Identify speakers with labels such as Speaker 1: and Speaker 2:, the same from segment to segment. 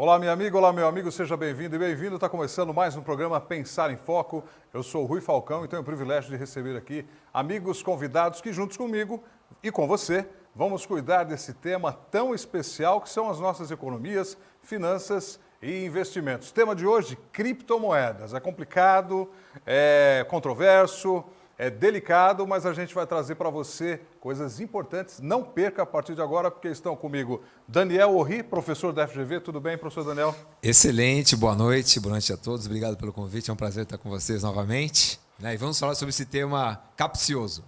Speaker 1: Olá, minha amiga, olá, meu amigo, seja bem-vindo e bem-vindo. Está começando mais um programa Pensar em Foco. Eu sou o Rui Falcão e tenho o privilégio de receber aqui amigos convidados que, juntos comigo e com você, vamos cuidar desse tema tão especial que são as nossas economias, finanças e investimentos. Tema de hoje, criptomoedas. É complicado, é controverso, é delicado, mas a gente vai trazer para você coisas importantes. Não perca a partir de agora, porque estão comigo Daniel Orri, professor da FGV. Tudo bem, professor Daniel?
Speaker 2: Excelente, boa noite a todos. Obrigado pelo convite, é um prazer estar com vocês novamente. E vamos falar sobre esse tema capcioso.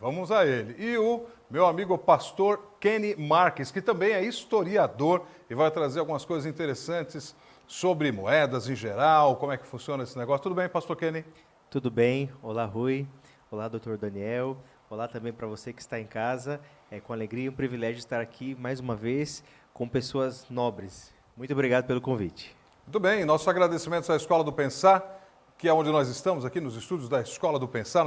Speaker 1: Vamos a ele. E o meu amigo pastor Kenny Marques, que também é historiador e vai trazer algumas coisas interessantes sobre moedas em geral, como é que funciona esse negócio. Tudo bem, pastor Kenny?
Speaker 3: Tudo bem? Olá, Rui. Olá, doutor Daniel. Olá também para você que está em casa. É com alegria e um privilégio estar aqui mais uma vez com pessoas nobres. Muito obrigado pelo convite.
Speaker 1: Muito bem, nossos agradecimentos à Escola do Pensar, que é onde nós estamos aqui nos estúdios da Escola do Pensar,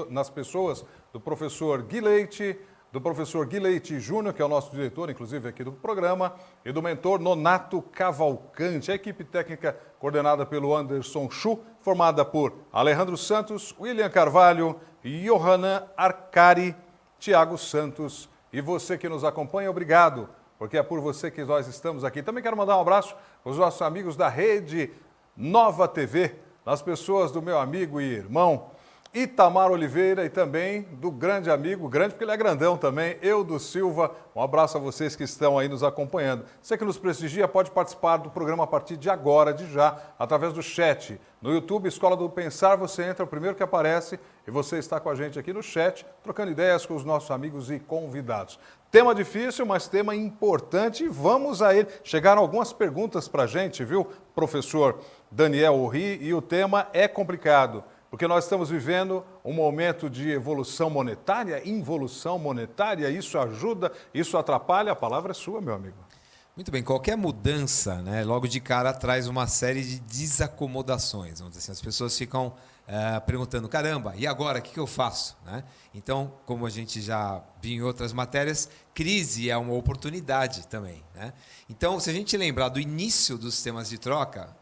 Speaker 1: nas pessoas do professor Gui Leite, do professor Gui Leite Júnior, que é o nosso diretor, inclusive, aqui do programa, e do mentor Nonato Cavalcante. A equipe técnica coordenada pelo Anderson Chu, formada por Alejandro Santos, William Carvalho, Johanan Arcari, Tiago Santos. E você que nos acompanha, obrigado, porque é por você que nós estamos aqui. Também quero mandar um abraço para os nossos amigos da Rede Nova TV, nas pessoas do meu amigo e irmão Itamar Oliveira e também do grande amigo, grande porque ele é grandão também, Eudo Silva. Um abraço a vocês que estão aí nos acompanhando. Você que nos prestigia pode participar do programa a partir de agora, de já, através do chat. No YouTube, Escola do Pensar, você entra, o primeiro que aparece, e você está com a gente aqui no chat, trocando ideias com os nossos amigos e convidados. Tema difícil, mas tema importante, e vamos a ele. Chegaram algumas perguntas para a gente, viu, professor Daniel Orri, e o tema é complicado. Porque nós estamos vivendo um momento de evolução monetária, involução monetária, isso ajuda, isso atrapalha? A palavra é sua, meu amigo.
Speaker 2: Muito bem, qualquer mudança, logo de cara traz uma série de desacomodações. Vamos dizer assim, as pessoas ficam perguntando, caramba, e agora, o que eu faço? Então, como a gente já viu em outras matérias, crise é uma oportunidade também. Então, se a gente lembrar do início dos sistemas de troca,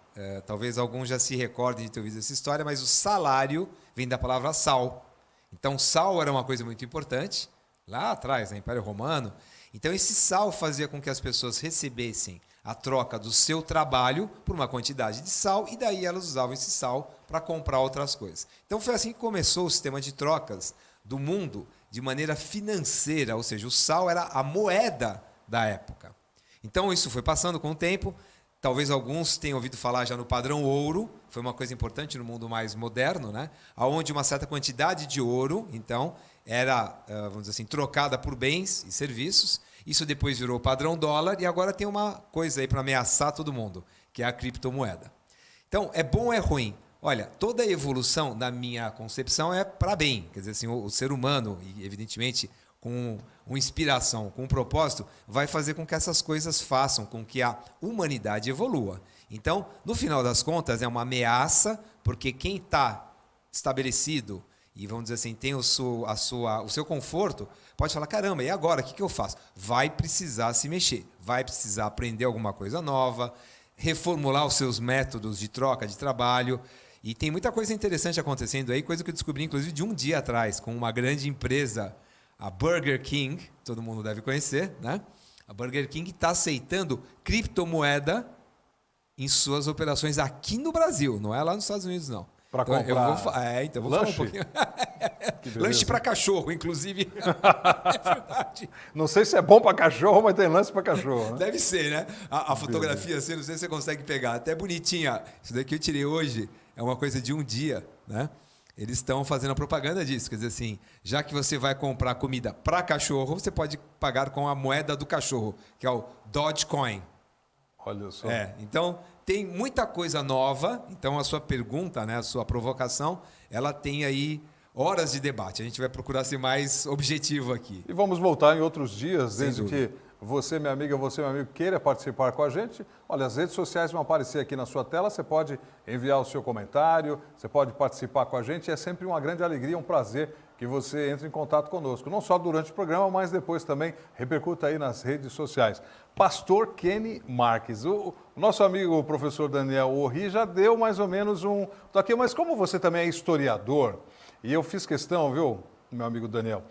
Speaker 2: talvez alguns já se recordem de ter ouvido essa história, mas o salário vem da palavra sal. Então, sal era uma coisa muito importante, lá atrás, no Império Romano. Então, esse sal fazia com que as pessoas recebessem a troca do seu trabalho por uma quantidade de sal, e daí elas usavam esse sal para comprar outras coisas. Então, foi assim que começou o sistema de trocas do mundo de maneira financeira, ou seja, o sal era a moeda da época. Então, isso foi passando com o tempo. Talvez alguns tenham ouvido falar já no padrão ouro, foi uma coisa importante no mundo mais moderno, onde uma certa quantidade de ouro, então, era, vamos dizer assim, trocada por bens e serviços. Isso depois virou o padrão dólar e agora tem uma coisa aí para ameaçar todo mundo, que é a criptomoeda. Então, é bom ou é ruim? Olha, toda a evolução, na minha concepção, é para bem. Quer dizer assim, o ser humano, e evidentemente com uma inspiração, com um propósito, vai fazer com que essas coisas façam com que a humanidade evolua. Então, no final das contas, é uma ameaça, porque quem está estabelecido e, vamos dizer assim, tem o seu conforto, pode falar, caramba, e agora, o que eu faço? Vai precisar se mexer, vai precisar aprender alguma coisa nova, reformular os seus métodos de troca de trabalho. E tem muita coisa interessante acontecendo aí, coisa que eu descobri, inclusive, de um dia atrás, com uma grande empresa, a Burger King, todo mundo deve conhecer, A Burger King está aceitando criptomoeda em suas operações aqui no Brasil, não é lá nos Estados Unidos, não.
Speaker 1: Para comprar
Speaker 2: eu vou falar um pouquinho. Lanche para cachorro, inclusive. É verdade.
Speaker 1: Não sei se é bom para cachorro, mas tem lanche para cachorro.
Speaker 2: Deve ser, A fotografia, assim, não sei se você consegue pegar. Até bonitinha. Isso daqui eu tirei hoje, é uma coisa de um dia, Eles estão fazendo a propaganda disso, quer dizer assim, já que você vai comprar comida para cachorro, você pode pagar com a moeda do cachorro, que é o Dogecoin.
Speaker 1: Olha só.
Speaker 2: Então, tem muita coisa nova, então a sua pergunta, a sua provocação, ela tem aí horas de debate. A gente vai procurar ser mais objetivo aqui.
Speaker 1: E vamos voltar em outros dias,
Speaker 2: Sem
Speaker 1: desde
Speaker 2: dúvida.
Speaker 1: que você, minha amiga, você, meu amigo, queira participar com a gente. Olha, as redes sociais vão aparecer aqui na sua tela, você pode enviar o seu comentário, você pode participar com a gente. É sempre uma grande alegria, um prazer que você entre em contato conosco, não só durante o programa, mas depois também repercuta aí nas redes sociais. Pastor Kenny Marques, o nosso amigo o professor Daniel Orri já deu mais ou menos um toque, mas como você também é historiador, e eu fiz questão, viu, meu amigo Daniel,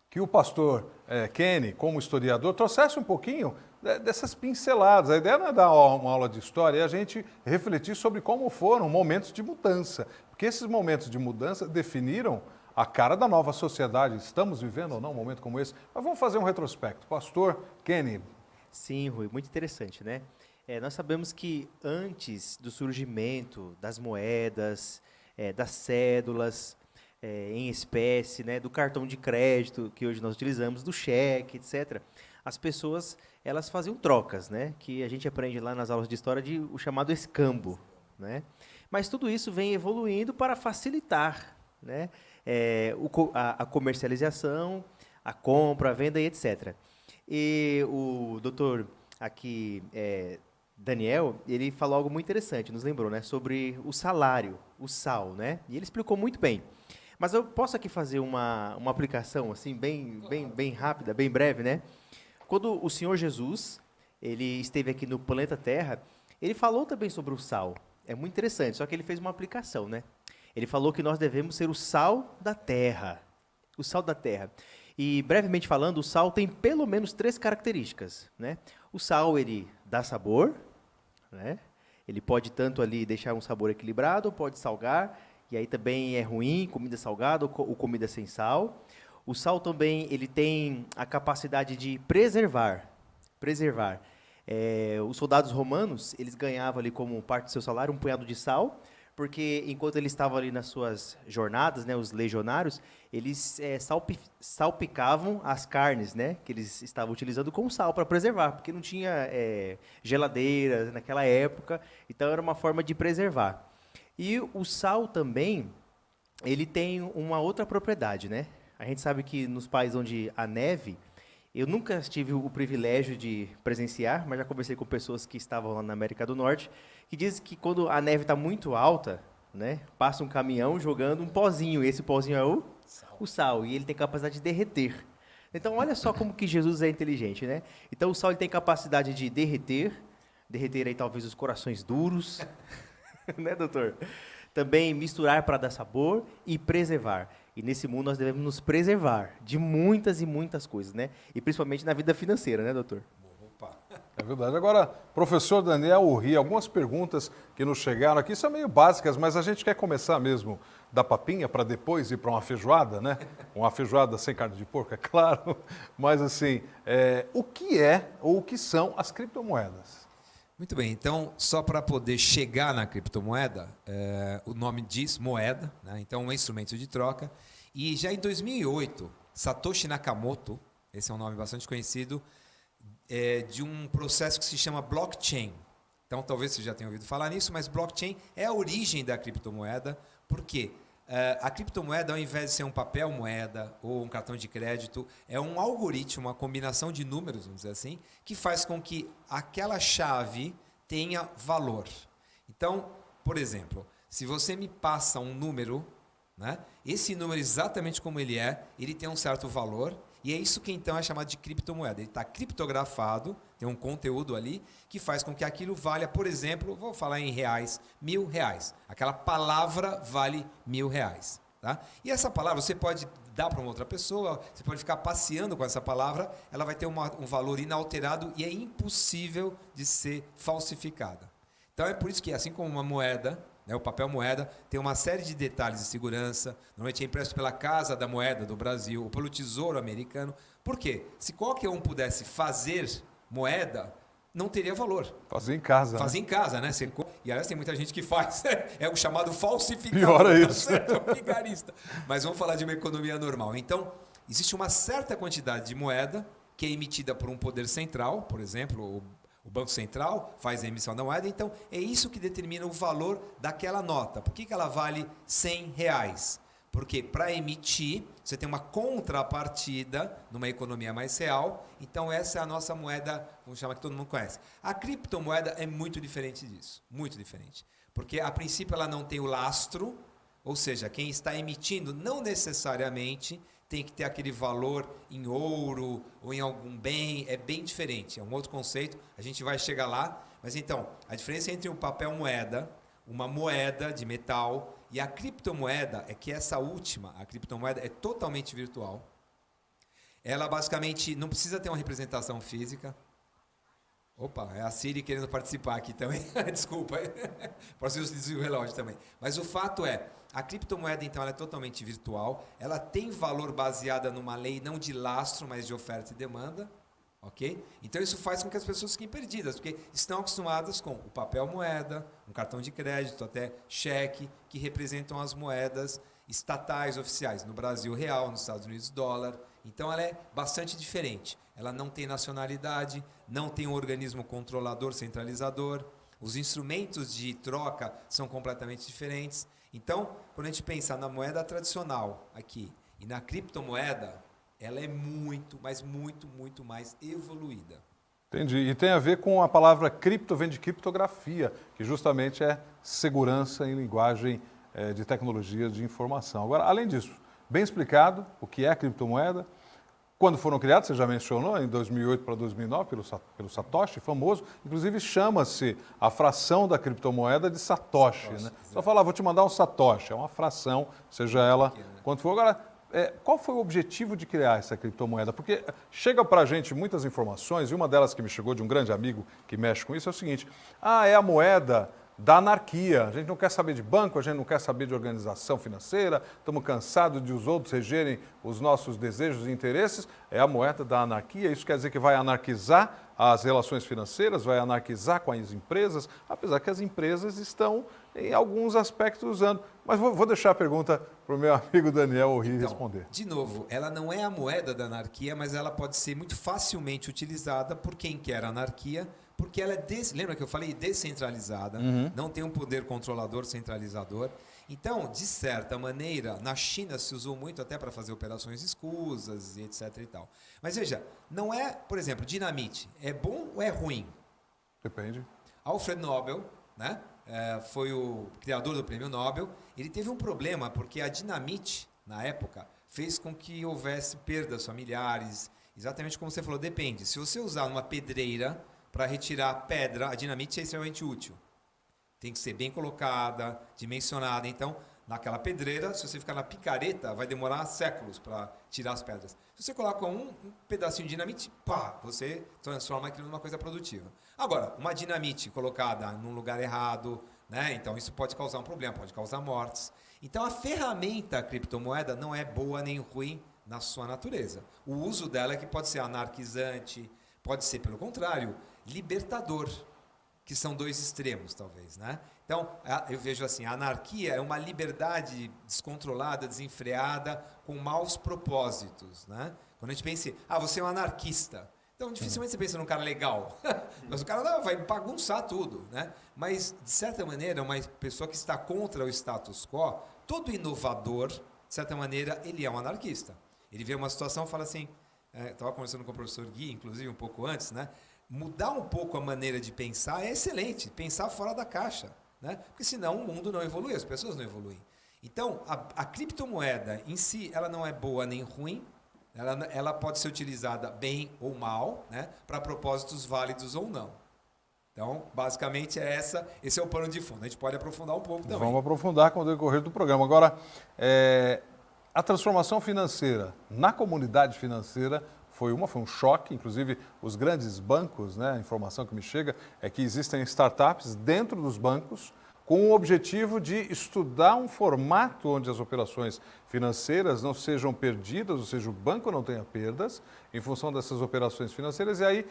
Speaker 1: que o pastor Kenny, como historiador, trouxesse um pouquinho dessas pinceladas. A ideia não é dar uma aula de história, é a gente refletir sobre como foram momentos de mudança. Porque esses momentos de mudança definiram a cara da nova sociedade. Estamos vivendo ou não um momento como esse? Mas vamos fazer um retrospecto. Pastor Kenny.
Speaker 3: Sim, Rui, muito interessante, né? Nós sabemos que antes do surgimento das moedas, das cédulas, em espécie, né, do cartão de crédito que hoje nós utilizamos, do cheque, etc., as pessoas elas faziam trocas, né, que a gente aprende lá nas aulas de história de o chamado escambo, né? Mas tudo isso vem evoluindo para facilitar, né, a comercialização, a compra, a venda e etc. E o doutor aqui, Daniel, ele falou algo muito interessante, nos lembrou, né, sobre o salário, o SAL, né? E ele explicou muito bem. Mas eu posso aqui fazer uma aplicação assim bem rápida, bem breve, né? Quando o Senhor Jesus, ele esteve aqui no planeta Terra, ele falou também sobre o sal. É muito interessante, só que ele fez uma aplicação, né? Ele falou que nós devemos ser o sal da terra. O sal da terra. E, brevemente falando, o sal tem pelo menos 3 características, né? O sal, ele dá sabor, né? Ele pode tanto ali deixar um sabor equilibrado, pode salgar, e aí também é ruim, comida salgada ou comida sem sal. O sal também ele tem a capacidade de preservar. Os soldados romanos, eles ganhavam ali como parte do seu salário um punhado de sal, porque enquanto eles estavam ali nas suas jornadas, né, os legionários, eles salpicavam as carnes, né, que eles estavam utilizando com sal para preservar, porque não tinha geladeiras naquela época, então era uma forma de preservar. E o sal também, ele tem uma outra propriedade, né? A gente sabe que nos países onde há neve, eu nunca tive o privilégio de presenciar, mas já conversei com pessoas que estavam lá na América do Norte, que dizem que quando a neve está muito alta, né, passa um caminhão jogando um pozinho, e esse pozinho é o sal, e ele tem capacidade de derreter. Então, olha só como que Jesus é inteligente, né? Então, o sal ele tem capacidade de derreter aí talvez os corações duros, né, doutor? Também misturar para dar sabor e preservar. E nesse mundo nós devemos nos preservar de muitas e muitas coisas, né? E principalmente na vida financeira, né, doutor?
Speaker 1: Opa, é verdade. Agora, professor Daniel Orri, algumas perguntas que nos chegaram aqui são meio básicas, mas a gente quer começar mesmo da papinha para depois ir para uma feijoada, né? Uma feijoada sem carne de porco, é claro. Mas assim, o que é ou o que são as criptomoedas?
Speaker 2: Muito bem, então, só para poder chegar na criptomoeda, o nome diz moeda, né? Então é um instrumento de troca. E já em 2008, Satoshi Nakamoto, esse é um nome bastante conhecido, de um processo que se chama blockchain. Então, talvez você já tenha ouvido falar nisso, mas blockchain é a origem da criptomoeda. Por quê? A criptomoeda, ao invés de ser um papel moeda ou um cartão de crédito, é um algoritmo, uma combinação de números, vamos dizer assim, que faz com que aquela chave tenha valor. Então, por exemplo, se você me passa um número, né, esse número, exatamente como ele tem um certo valor, e é isso que então é chamado de criptomoeda. Ele está criptografado, tem um conteúdo ali que faz com que aquilo valha, por exemplo, vou falar em reais, R$1.000. Aquela palavra vale R$1.000. Tá? E essa palavra você pode dar para uma outra pessoa, você pode ficar passeando com essa palavra, ela vai ter um valor inalterado e é impossível de ser falsificada. Então é por isso que, assim como uma moeda, o papel moeda tem uma série de detalhes de segurança, normalmente é impresso pela Casa da Moeda do Brasil ou pelo Tesouro Americano. Por quê? Se qualquer um pudesse fazer moeda, não teria valor.
Speaker 1: Fazer em casa.
Speaker 2: Fazer em casa, né? E aliás, tem muita gente que faz. É o chamado falsificador.
Speaker 1: Pior é isso.
Speaker 2: Tá certo? É um vigarista. Mas vamos falar de uma economia normal. Então, existe uma certa quantidade de moeda que é emitida por um poder central, por exemplo, o Banco Central faz a emissão da moeda, então é isso que determina o valor daquela nota. Por que ela vale R$100? Porque para emitir, você tem uma contrapartida numa economia mais real, então essa é a nossa moeda, vamos chamar que todo mundo conhece. A criptomoeda é muito diferente disso, muito diferente. Porque a princípio ela não tem o lastro, Ou seja, quem está emitindo não necessariamente tem que ter aquele valor em ouro ou em algum bem, é bem diferente, é um outro conceito, a gente vai chegar lá. Mas então, a diferença entre um papel moeda, uma moeda de metal e a criptomoeda é que essa última, a criptomoeda, é totalmente virtual. Ela basicamente não precisa ter uma representação física. Opa, é a Siri querendo participar aqui também. Desculpa, pode ser o relógio também. Mas o fato é, a criptomoeda então ela é totalmente virtual, ela tem valor baseada numa lei não de lastro, mas de oferta e demanda. Ok? Então isso faz com que as pessoas fiquem perdidas, porque estão acostumadas com o papel moeda, um cartão de crédito, até cheque, que representam as moedas estatais oficiais. No Brasil, real, nos Estados Unidos, dólar. Então ela é bastante diferente. Ela não tem nacionalidade, não tem um organismo controlador, centralizador. Os instrumentos de troca são completamente diferentes. Então, quando a gente pensa na moeda tradicional aqui e na criptomoeda, ela é muito, mas muito, muito mais evoluída.
Speaker 1: Entendi. E tem a ver com a palavra cripto, vem de criptografia, que justamente é segurança em linguagem de tecnologias de informação. Agora, além disso, bem explicado o que é a criptomoeda, quando foram criados, você já mencionou, em 2008 para 2009, pelo Satoshi, famoso, inclusive chama-se a fração da criptomoeda de Satoshi. Né? Só falar, vou te mandar um Satoshi, é uma fração, seja ela quanto for. Agora, qual foi o objetivo de criar essa criptomoeda? Porque chega para a gente muitas informações, e uma delas que me chegou de um grande amigo que mexe com isso é o seguinte: é a moeda da anarquia. A gente não quer saber de banco, a gente não quer saber de organização financeira, estamos cansados de os outros regerem os nossos desejos e interesses. É a moeda da anarquia. Isso quer dizer que vai anarquizar as relações financeiras, vai anarquizar com as empresas, apesar que as empresas estão em alguns aspectos usando. Mas vou deixar a pergunta para o meu amigo Daniel Orri responder.
Speaker 2: De novo, ela não é a moeda da anarquia, mas ela pode ser muito facilmente utilizada por quem quer anarquia, porque ela é, lembra que eu falei, descentralizada, não tem um poder controlador centralizador. Então, de certa maneira, na China se usou muito até para fazer operações escusas e etc e tal. Mas veja, não é, por exemplo, dinamite, é bom ou é ruim?
Speaker 1: Depende.
Speaker 2: Alfred Nobel, né? Foi o criador do prêmio Nobel, ele teve um problema porque a dinamite, na época, fez com que houvesse perdas familiares, exatamente como você falou, depende. Se você usar uma pedreira para retirar pedra, a dinamite é extremamente útil. Tem que ser bem colocada, dimensionada. Então, naquela pedreira, se você ficar na picareta, vai demorar séculos para tirar as pedras. Se você coloca um pedacinho de dinamite, você transforma aquilo numa coisa produtiva. Agora, uma dinamite colocada num lugar errado, né? Então isso pode causar um problema, pode causar mortes. Então a ferramenta a criptomoeda não é boa nem ruim na sua natureza. O uso dela é que pode ser anarquizante, pode ser, pelo contrário, libertador, que são dois extremos, talvez, né? Então, eu vejo assim, a anarquia é uma liberdade descontrolada, desenfreada, com maus propósitos, né? Quando a gente pensa, você é um anarquista, então dificilmente você pensa num cara legal, mas o cara vai bagunçar tudo, né? Mas, de certa maneira, uma pessoa que está contra o status quo, todo inovador, de certa maneira, ele é um anarquista. Ele vê uma situação e fala assim, estava conversando com o professor Gui, inclusive, um pouco antes, né? Mudar um pouco a maneira de pensar é excelente, pensar fora da caixa, né? Porque senão o mundo não evolui, as pessoas não evoluem. Então, a criptomoeda em si, ela não é boa nem ruim, ela pode ser utilizada bem ou mal, né? Para propósitos válidos ou não. Então, basicamente, esse é o pano de fundo. A gente pode aprofundar um pouco também.
Speaker 1: Vamos aprofundar com o decorrer do programa. Agora, a transformação financeira na comunidade financeira foi um choque, inclusive os grandes bancos, né, a informação que me chega é que existem startups dentro dos bancos com o objetivo de estudar um formato onde as operações financeiras não sejam perdidas, ou seja, o banco não tenha perdas em função dessas operações financeiras. E aí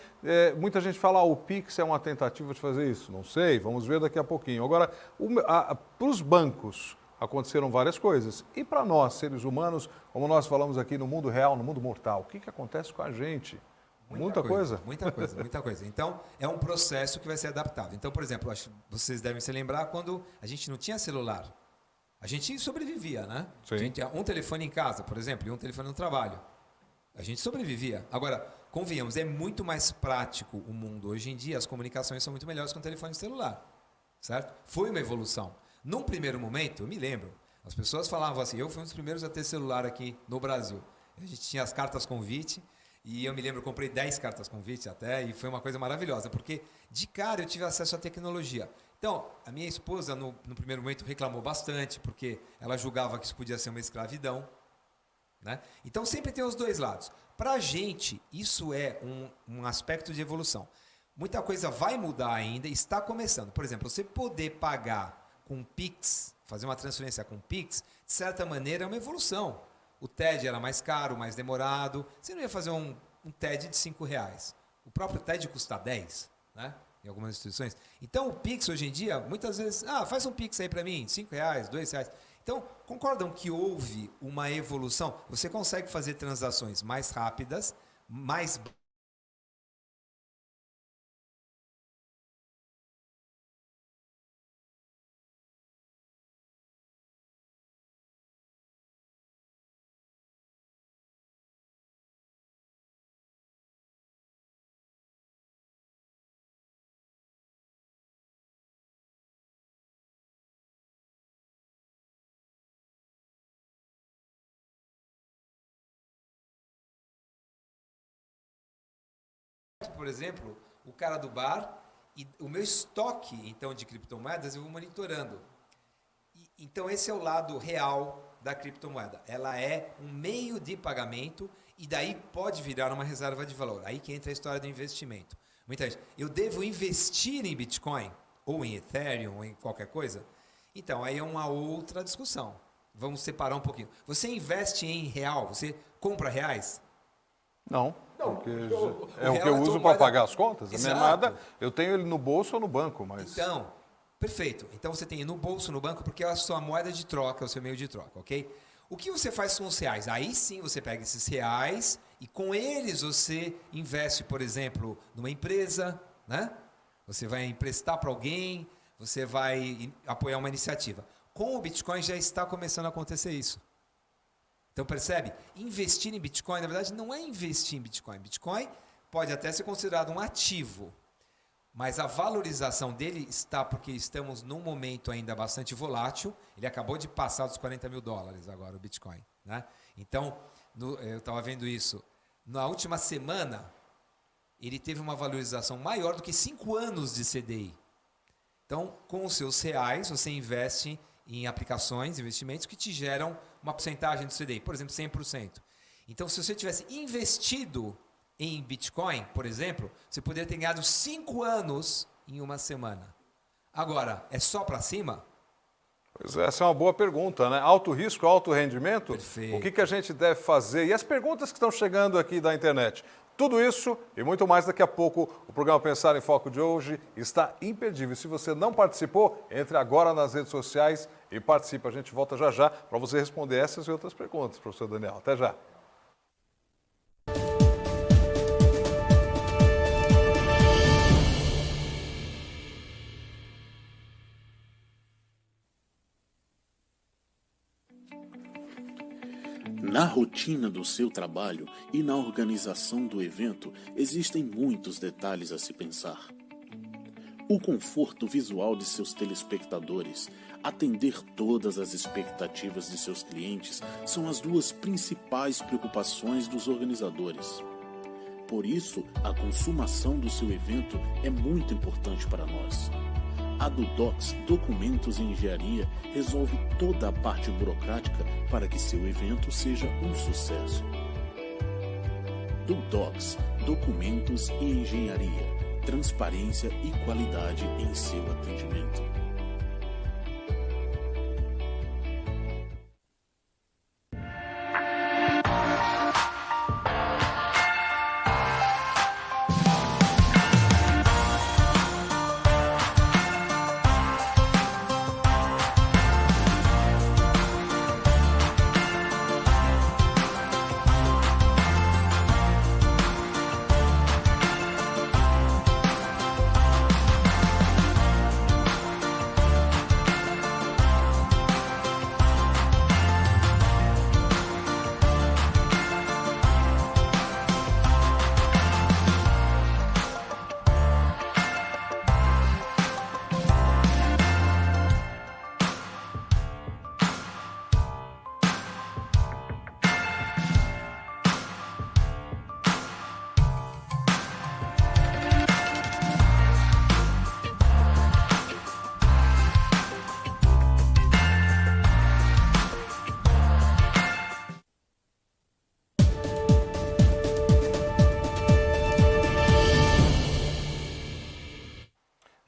Speaker 1: muita gente fala, o Pix é uma tentativa de fazer isso. Não sei, vamos ver daqui a pouquinho. Agora, para os bancos, aconteceram várias coisas. E para nós, seres humanos, como nós falamos aqui no mundo real, no mundo mortal, o que acontece com a gente? Muita coisa.
Speaker 2: Muita coisa, muita coisa. Então, é um processo que vai ser adaptado. Então, por exemplo, acho que vocês devem se lembrar quando a gente não tinha celular. A gente sobrevivia, né?
Speaker 1: Sim.
Speaker 2: A gente tinha um telefone em casa, por exemplo, e um telefone no trabalho. A gente sobrevivia. Agora, convenhamos, é muito mais prático o mundo. Hoje em dia, as comunicações são muito melhores com o telefone celular. Certo? Foi uma evolução. Num primeiro momento, eu me lembro, As pessoas falavam assim, eu fui um dos primeiros a ter celular aqui no Brasil. A gente tinha as cartas convite, e eu me lembro, eu comprei 10 cartas convite até, e foi uma coisa maravilhosa, porque de cara eu tive acesso à tecnologia. Então, a minha esposa, no primeiro momento, reclamou bastante, porque ela julgava que isso podia ser uma escravidão. Né? Então, sempre tem os dois lados. Para a gente, isso é um aspecto de evolução. Muita coisa vai mudar ainda, está começando. Por exemplo, você poder pagar com Pix, fazer uma transferência com Pix, de certa maneira é uma evolução. O TED era mais caro, mais demorado. Você não ia fazer um TED de R$5. O próprio TED custa 10, né? Em algumas instituições. Então, o Pix, hoje em dia, muitas vezes... faz um Pix aí para mim, R$5, R$2. Então, concordam que houve uma evolução? Você consegue fazer transações mais rápidas, mais... Por exemplo, o cara do bar e o meu estoque então de criptomoedas eu vou monitorando. Então esse é o lado real da criptomoeda. Ela é um meio de pagamento e daí pode virar uma reserva de valor. Aí que entra a história do investimento. Muita gente, eu devo investir em Bitcoin ou em Ethereum ou em qualquer coisa? Então aí é uma outra discussão. Vamos separar um pouquinho. Você investe em real? Você compra reais?
Speaker 1: Não, porque é o que
Speaker 2: real
Speaker 1: eu
Speaker 2: é
Speaker 1: uso
Speaker 2: tua
Speaker 1: para
Speaker 2: moeda.
Speaker 1: pagar as contas. A minha
Speaker 2: Exato.
Speaker 1: moeda, eu tenho ele no bolso ou no banco, mas...
Speaker 2: Então, perfeito. Então você tem no bolso, no banco, porque é a sua moeda de troca, é o seu meio de troca, ok? O que você faz com os reais? Aí sim você pega esses reais e com eles você investe, por exemplo, numa empresa, né? Você vai emprestar para alguém, você vai apoiar uma iniciativa. Com o Bitcoin já está começando a acontecer isso. Então percebe? Investir em Bitcoin, na verdade, não é investir em Bitcoin. Bitcoin pode até ser considerado um ativo, mas a valorização dele está porque estamos num momento ainda bastante volátil. Ele acabou de passar dos $40 mil agora, o Bitcoin. Né? Então, eu estava vendo isso. Na última semana, ele teve uma valorização maior do que 5 anos de CDI. Então, com os seus reais, você investe em aplicações, investimentos que te geram uma porcentagem do CDI, por exemplo, 100%. Então, se você tivesse investido em Bitcoin, por exemplo, você poderia ter ganhado 5 anos em uma semana. Agora, é só para cima?
Speaker 1: Pois é, essa é uma boa pergunta, né? Alto risco, alto rendimento?
Speaker 2: Perfeito.
Speaker 1: O que a gente deve fazer? E as perguntas que estão chegando aqui da internet? Tudo isso e muito mais daqui a pouco. O programa Pensar em Foco de hoje está imperdível. Se você não participou, entre agora nas redes sociais e participe. A gente volta já já para você responder essas e outras perguntas, professor Daniel. Até já.
Speaker 4: Na rotina do seu trabalho e na organização do evento, existem muitos detalhes a se pensar. O conforto visual de seus telespectadores, atender todas as expectativas de seus clientes são as duas principais preocupações dos organizadores. Por isso, a consumação do seu evento é muito importante para nós. A Dudox Documentos e Engenharia resolve toda a parte burocrática para que seu evento seja um sucesso. Dudox Documentos e Engenharia. Transparência e qualidade em seu atendimento.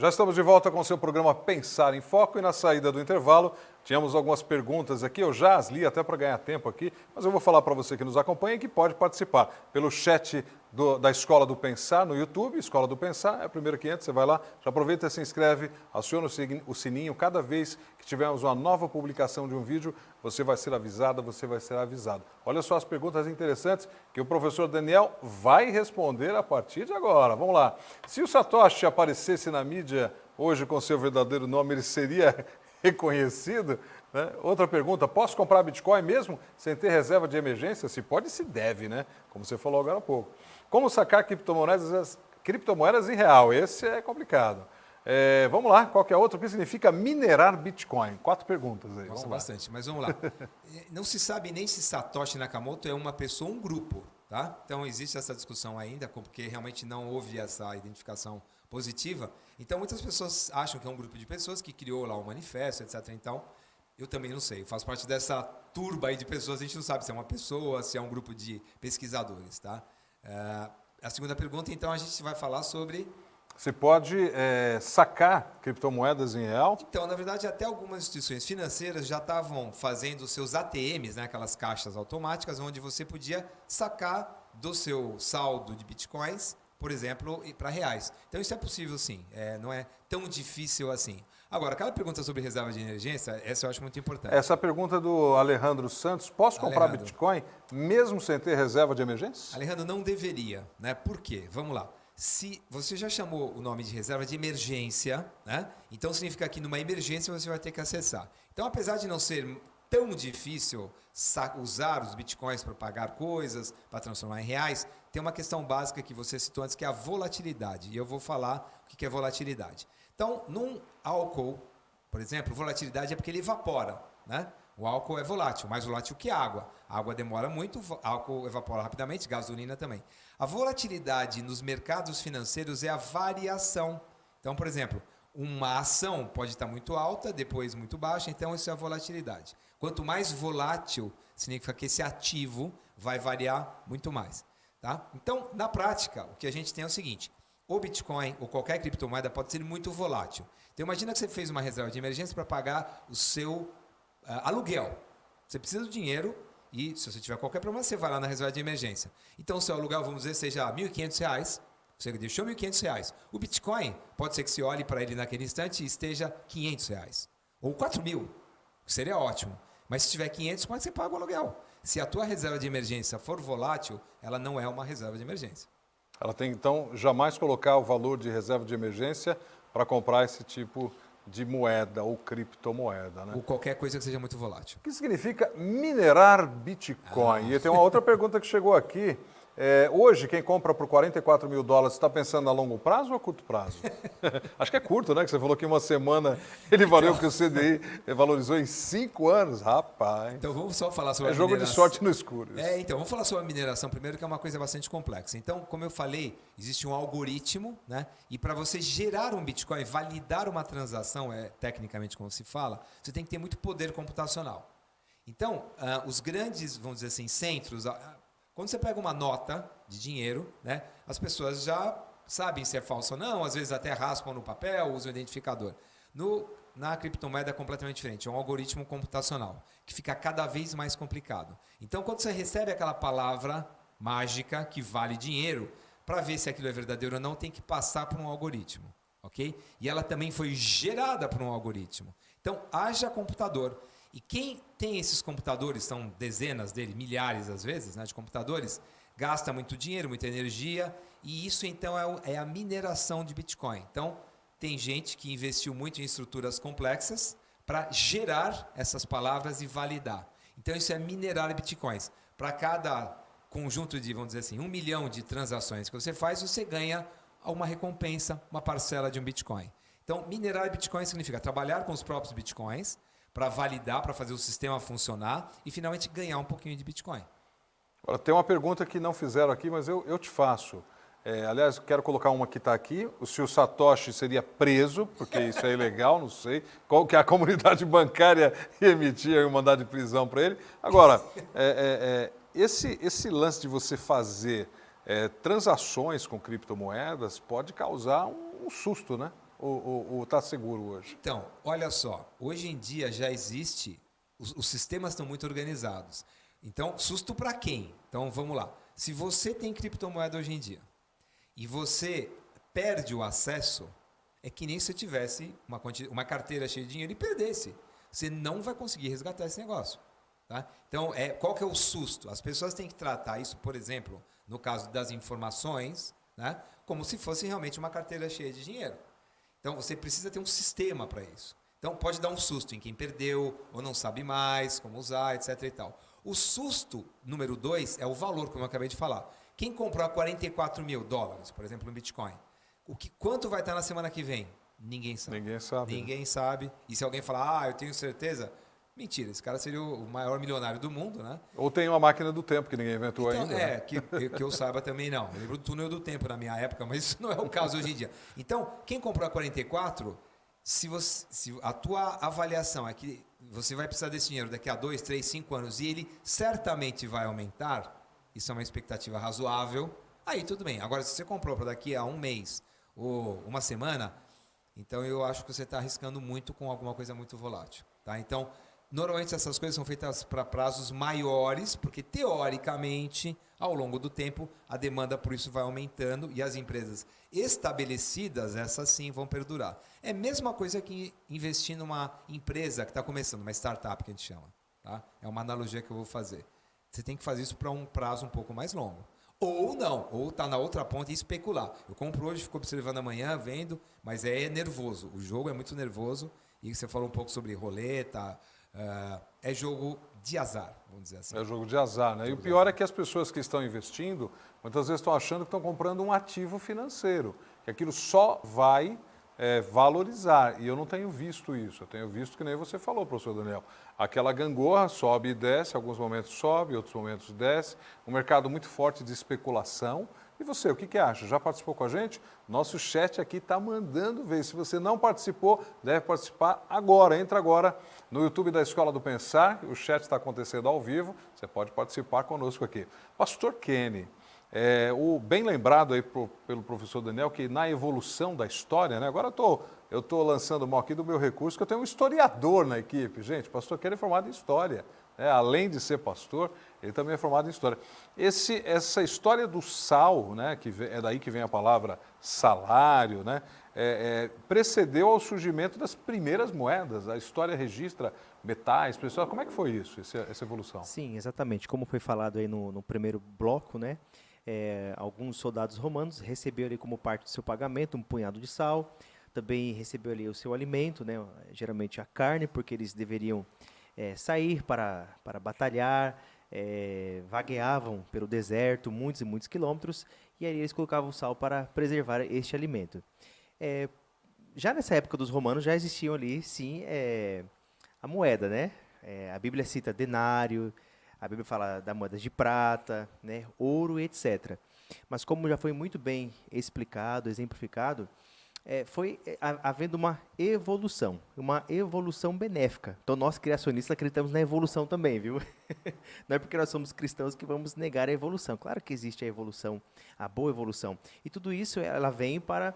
Speaker 1: Já estamos de volta com o seu programa Pensar em Foco e na saída do intervalo tínhamos algumas perguntas aqui, eu já as li até para ganhar tempo aqui, mas eu vou falar para você que nos acompanha que pode participar pelo chat da Escola do Pensar no YouTube, Escola do Pensar, é a primeira que entra, você vai lá, já aproveita e se inscreve, aciona o sininho, cada vez que tivermos uma nova publicação de um vídeo, você vai ser avisada, você vai ser avisado. Olha só as perguntas interessantes que o professor Daniel vai responder a partir de agora. Vamos lá. Se o Satoshi aparecesse na mídia hoje com seu verdadeiro nome, ele seria reconhecido? Né? Outra pergunta, posso comprar Bitcoin mesmo sem ter reserva de emergência? Se pode, se deve, né? Como você falou agora há pouco. Como sacar criptomoedas em real? Esse é complicado. Vamos lá, qual que é outro? O que significa minerar Bitcoin? 4 perguntas aí.
Speaker 2: Nossa, bastante, mas vamos lá. Não se sabe nem se Satoshi Nakamoto é uma pessoa ou um grupo, tá? Então existe essa discussão ainda, porque realmente não houve essa identificação positiva. Então muitas pessoas acham que é um grupo de pessoas que criou lá o manifesto, etc. Então, eu também não sei, eu faço parte dessa turba aí de pessoas, a gente não sabe se é uma pessoa, se é um grupo de pesquisadores, tá? A segunda pergunta, então, a gente vai falar sobre...
Speaker 1: Você pode sacar criptomoedas em real?
Speaker 2: Então, na verdade, até algumas instituições financeiras já estavam fazendo os seus ATMs, né, aquelas caixas automáticas, onde você podia sacar do seu saldo de bitcoins, por exemplo, para reais. Então, isso é possível sim, não é tão difícil assim. Agora, aquela pergunta sobre reserva de emergência, essa eu acho muito importante.
Speaker 1: Essa pergunta do Alejandro Santos, posso comprar Bitcoin mesmo sem ter reserva de emergência?
Speaker 2: Alejandro, não deveria, né? Por quê? Vamos lá. Se você já chamou o nome de reserva de emergência, né? Então significa que numa emergência você vai ter que acessar. Então, apesar de não ser tão difícil usar os bitcoins para pagar coisas, para transformar em reais, tem uma questão básica que você citou antes, que é a volatilidade. E eu vou falar o que é volatilidade. Então, num álcool, por exemplo, volatilidade é porque ele evapora, né? O álcool é volátil, mais volátil que a água. A água demora muito, álcool evapora rapidamente, gasolina também. A volatilidade nos mercados financeiros é a variação. Então, por exemplo, uma ação pode estar muito alta, depois muito baixa, então isso é a volatilidade. Quanto mais volátil, significa que esse ativo vai variar muito mais. Tá? Então, na prática, o que a gente tem é o seguinte: o Bitcoin ou qualquer criptomoeda pode ser muito volátil. Então, imagina que você fez uma reserva de emergência para pagar o seu aluguel. Você precisa do dinheiro e, se você tiver qualquer problema, você vai lá na reserva de emergência. Então, o seu aluguel, vamos dizer, seja R$ 1.500. Você deixou R$ 1.500. O Bitcoin, pode ser que você olhe para ele naquele instante e esteja R$ 500. Ou 4.000, que seria ótimo. Mas se tiver 500, como é que você paga o aluguel? Se a tua reserva de emergência for volátil, ela não é uma reserva de emergência.
Speaker 1: Ela tem, então, jamais colocar o valor de reserva de emergência para comprar esse tipo de moeda ou criptomoeda, né?
Speaker 2: Ou qualquer coisa que seja muito volátil.
Speaker 1: O que significa minerar Bitcoin? E tem uma outra pergunta que chegou aqui. Hoje, quem compra por $44 mil está pensando a longo prazo ou a curto prazo? Acho que é curto, né? Que você falou que em uma semana ele valeu que o CDI valorizou em 5 anos. Rapaz.
Speaker 2: Então vamos só falar sobre a
Speaker 1: jogo
Speaker 2: mineração.
Speaker 1: de sorte no escuro.
Speaker 2: Então vamos falar sobre a mineração primeiro, que é uma coisa bastante complexa. Então, como eu falei, existe um algoritmo, né? E para você gerar um Bitcoin, validar uma transação, tecnicamente como se fala, você tem que ter muito poder computacional. Então, os grandes, vamos dizer assim, centros... Quando você pega uma nota de dinheiro, né, as pessoas já sabem se é falso ou não, às vezes até raspam no papel, usam o identificador. Na criptomoeda é completamente diferente, é um algoritmo computacional, que fica cada vez mais complicado. Então, quando você recebe aquela palavra mágica que vale dinheiro, para ver se aquilo é verdadeiro ou não, tem que passar por um algoritmo. Okay? E ela também foi gerada por um algoritmo. Então, haja computador. E quem tem esses computadores, são dezenas deles, milhares às vezes, né, de computadores, gasta muito dinheiro, muita energia, e isso então é a mineração de Bitcoin. Então, tem gente que investiu muito em estruturas complexas para gerar essas palavras e validar. Então, isso é minerar Bitcoins. Para cada conjunto de, vamos dizer assim, 1 milhão de transações que você faz, você ganha uma recompensa, uma parcela de um Bitcoin. Então, minerar Bitcoin significa trabalhar com os próprios Bitcoins, para validar, para fazer o sistema funcionar e finalmente ganhar um pouquinho de Bitcoin.
Speaker 1: Agora, tem uma pergunta que não fizeram aqui, mas eu te faço. Aliás, quero colocar uma que está aqui. Se o Satoshi seria preso, porque isso é ilegal, não sei. Qual que a comunidade bancária emitia um mandado de prisão para ele. Agora, esse lance de você fazer transações com criptomoedas pode causar um susto, né? ou está seguro hoje?
Speaker 2: Então, olha só, hoje em dia já existe, os sistemas estão muito organizados. Então, susto para quem? Então, vamos lá. Se você tem criptomoeda hoje em dia e você perde o acesso, é que nem se você tivesse uma carteira cheia de dinheiro e perdesse. Você não vai conseguir resgatar esse negócio. Tá? Então, qual que é o susto? As pessoas têm que tratar isso, por exemplo, no caso das informações, né, como se fosse realmente uma carteira cheia de dinheiro. Então, você precisa ter um sistema para isso. Então, pode dar um susto em quem perdeu ou não sabe mais como usar, etc. e tal. O susto número 2 é o valor, como eu acabei de falar. Quem comprou a $44 mil, por exemplo, no Bitcoin, quanto vai estar na semana que vem? Ninguém sabe.
Speaker 1: Ninguém sabe.
Speaker 2: Ninguém sabe. E se alguém falar, eu tenho certeza... Mentira, esse cara seria o maior milionário do mundo, né?
Speaker 1: Ou tem uma máquina do tempo que ninguém inventou
Speaker 2: Então,
Speaker 1: ainda. Né?
Speaker 2: Que eu saiba também não. Eu lembro do túnel do tempo na minha época, mas isso não é o caso hoje em dia. Então, quem comprou a 44, se a tua avaliação é que você vai precisar desse dinheiro daqui a 2, 3, 5 anos e ele certamente vai aumentar, isso é uma expectativa razoável, aí tudo bem. Agora, se você comprou para daqui a um mês ou uma semana, então eu acho que você está arriscando muito com alguma coisa muito volátil. Tá? Então, normalmente essas coisas são feitas para prazos maiores, porque teoricamente, ao longo do tempo, a demanda por isso vai aumentando e as empresas estabelecidas, essas sim, vão perdurar. É a mesma coisa que investir numa empresa que está começando, uma startup que a gente chama. Tá? É uma analogia que eu vou fazer. Você tem que fazer isso para um prazo um pouco mais longo. Ou não, ou está na outra ponta e especular. Eu compro hoje, fico observando amanhã, vendo, mas é nervoso. O jogo é muito nervoso. E você falou um pouco sobre roleta, é jogo de azar, vamos dizer assim.
Speaker 1: É jogo de azar, né? E o pior é que as pessoas que estão investindo, muitas vezes estão achando que estão comprando um ativo financeiro, que aquilo só vai valorizar. E eu não tenho visto isso. Eu tenho visto que nem você falou, professor Daniel. Aquela gangorra sobe e desce, alguns momentos sobe, outros momentos desce. Um mercado muito forte de especulação. E você, o que acha? Já participou com a gente? Nosso chat aqui está mandando ver. Se você não participou, deve participar agora. Entra agora no YouTube da Escola do Pensar. O chat está acontecendo ao vivo. Você pode participar conosco aqui. Pastor Kenny, bem lembrado aí pelo professor Daniel, que na evolução da história, né? Agora eu estou lançando mão aqui do meu recurso, que eu tenho um historiador na equipe. Gente, pastor Kenny é formado em história. Além de ser pastor, ele também é formado em história. Essa história do sal, né, que é daí que vem a palavra salário, né, precedeu ao surgimento das primeiras moedas. A história registra metais, pessoal. Como é que foi isso, essa evolução?
Speaker 3: Sim, exatamente. Como foi falado aí no primeiro bloco, né? Alguns soldados romanos receberam ali como parte do seu pagamento um punhado de sal, também recebeu ali o seu alimento, né? Geralmente a carne, porque eles deveriam sair para batalhar, vagueavam pelo deserto muitos e muitos quilômetros, e aí eles colocavam o sal para preservar este alimento. Já nessa época dos romanos já existiam ali, sim, a moeda, né? A Bíblia cita denário, a Bíblia fala da moeda de prata, né? Ouro, etc. Mas como já foi muito bem explicado, exemplificado, foi havendo uma evolução benéfica. Então, nós criacionistas acreditamos na evolução também, viu? Não é porque nós somos cristãos que vamos negar a evolução. Claro que existe a evolução, a boa evolução. E tudo isso, ela vem para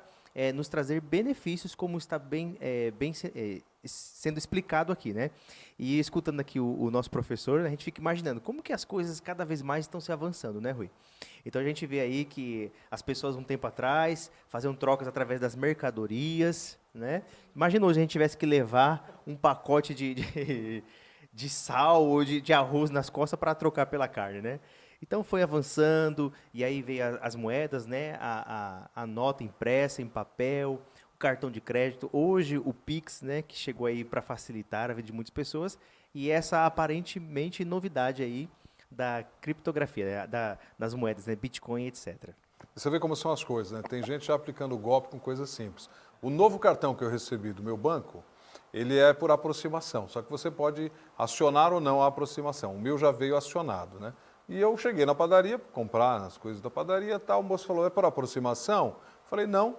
Speaker 3: nos trazer benefícios, como está bem sendo explicado aqui, né? E escutando aqui o nosso professor, a gente fica imaginando como que as coisas cada vez mais estão se avançando, né, Rui? Então a gente vê aí que as pessoas um tempo atrás faziam trocas através das mercadorias, né? Imagina hoje a gente tivesse que levar um pacote de sal ou de arroz nas costas para trocar pela carne, né? Então foi avançando, e aí veio as moedas, né? A nota impressa em papel, o cartão de crédito, hoje o Pix, né? Que chegou aí para facilitar a vida de muitas pessoas, e essa aparentemente novidade aí da criptografia, das moedas, né? Bitcoin, etc.
Speaker 1: Você vê como são as coisas, né? Tem gente já aplicando o golpe com coisas simples. O novo cartão que eu recebi do meu banco, ele é por aproximação, só que você pode acionar ou não a aproximação. O meu já veio acionado, né? E eu cheguei na padaria, comprar as coisas da padaria, tal, o moço falou, é por aproximação? Falei, não,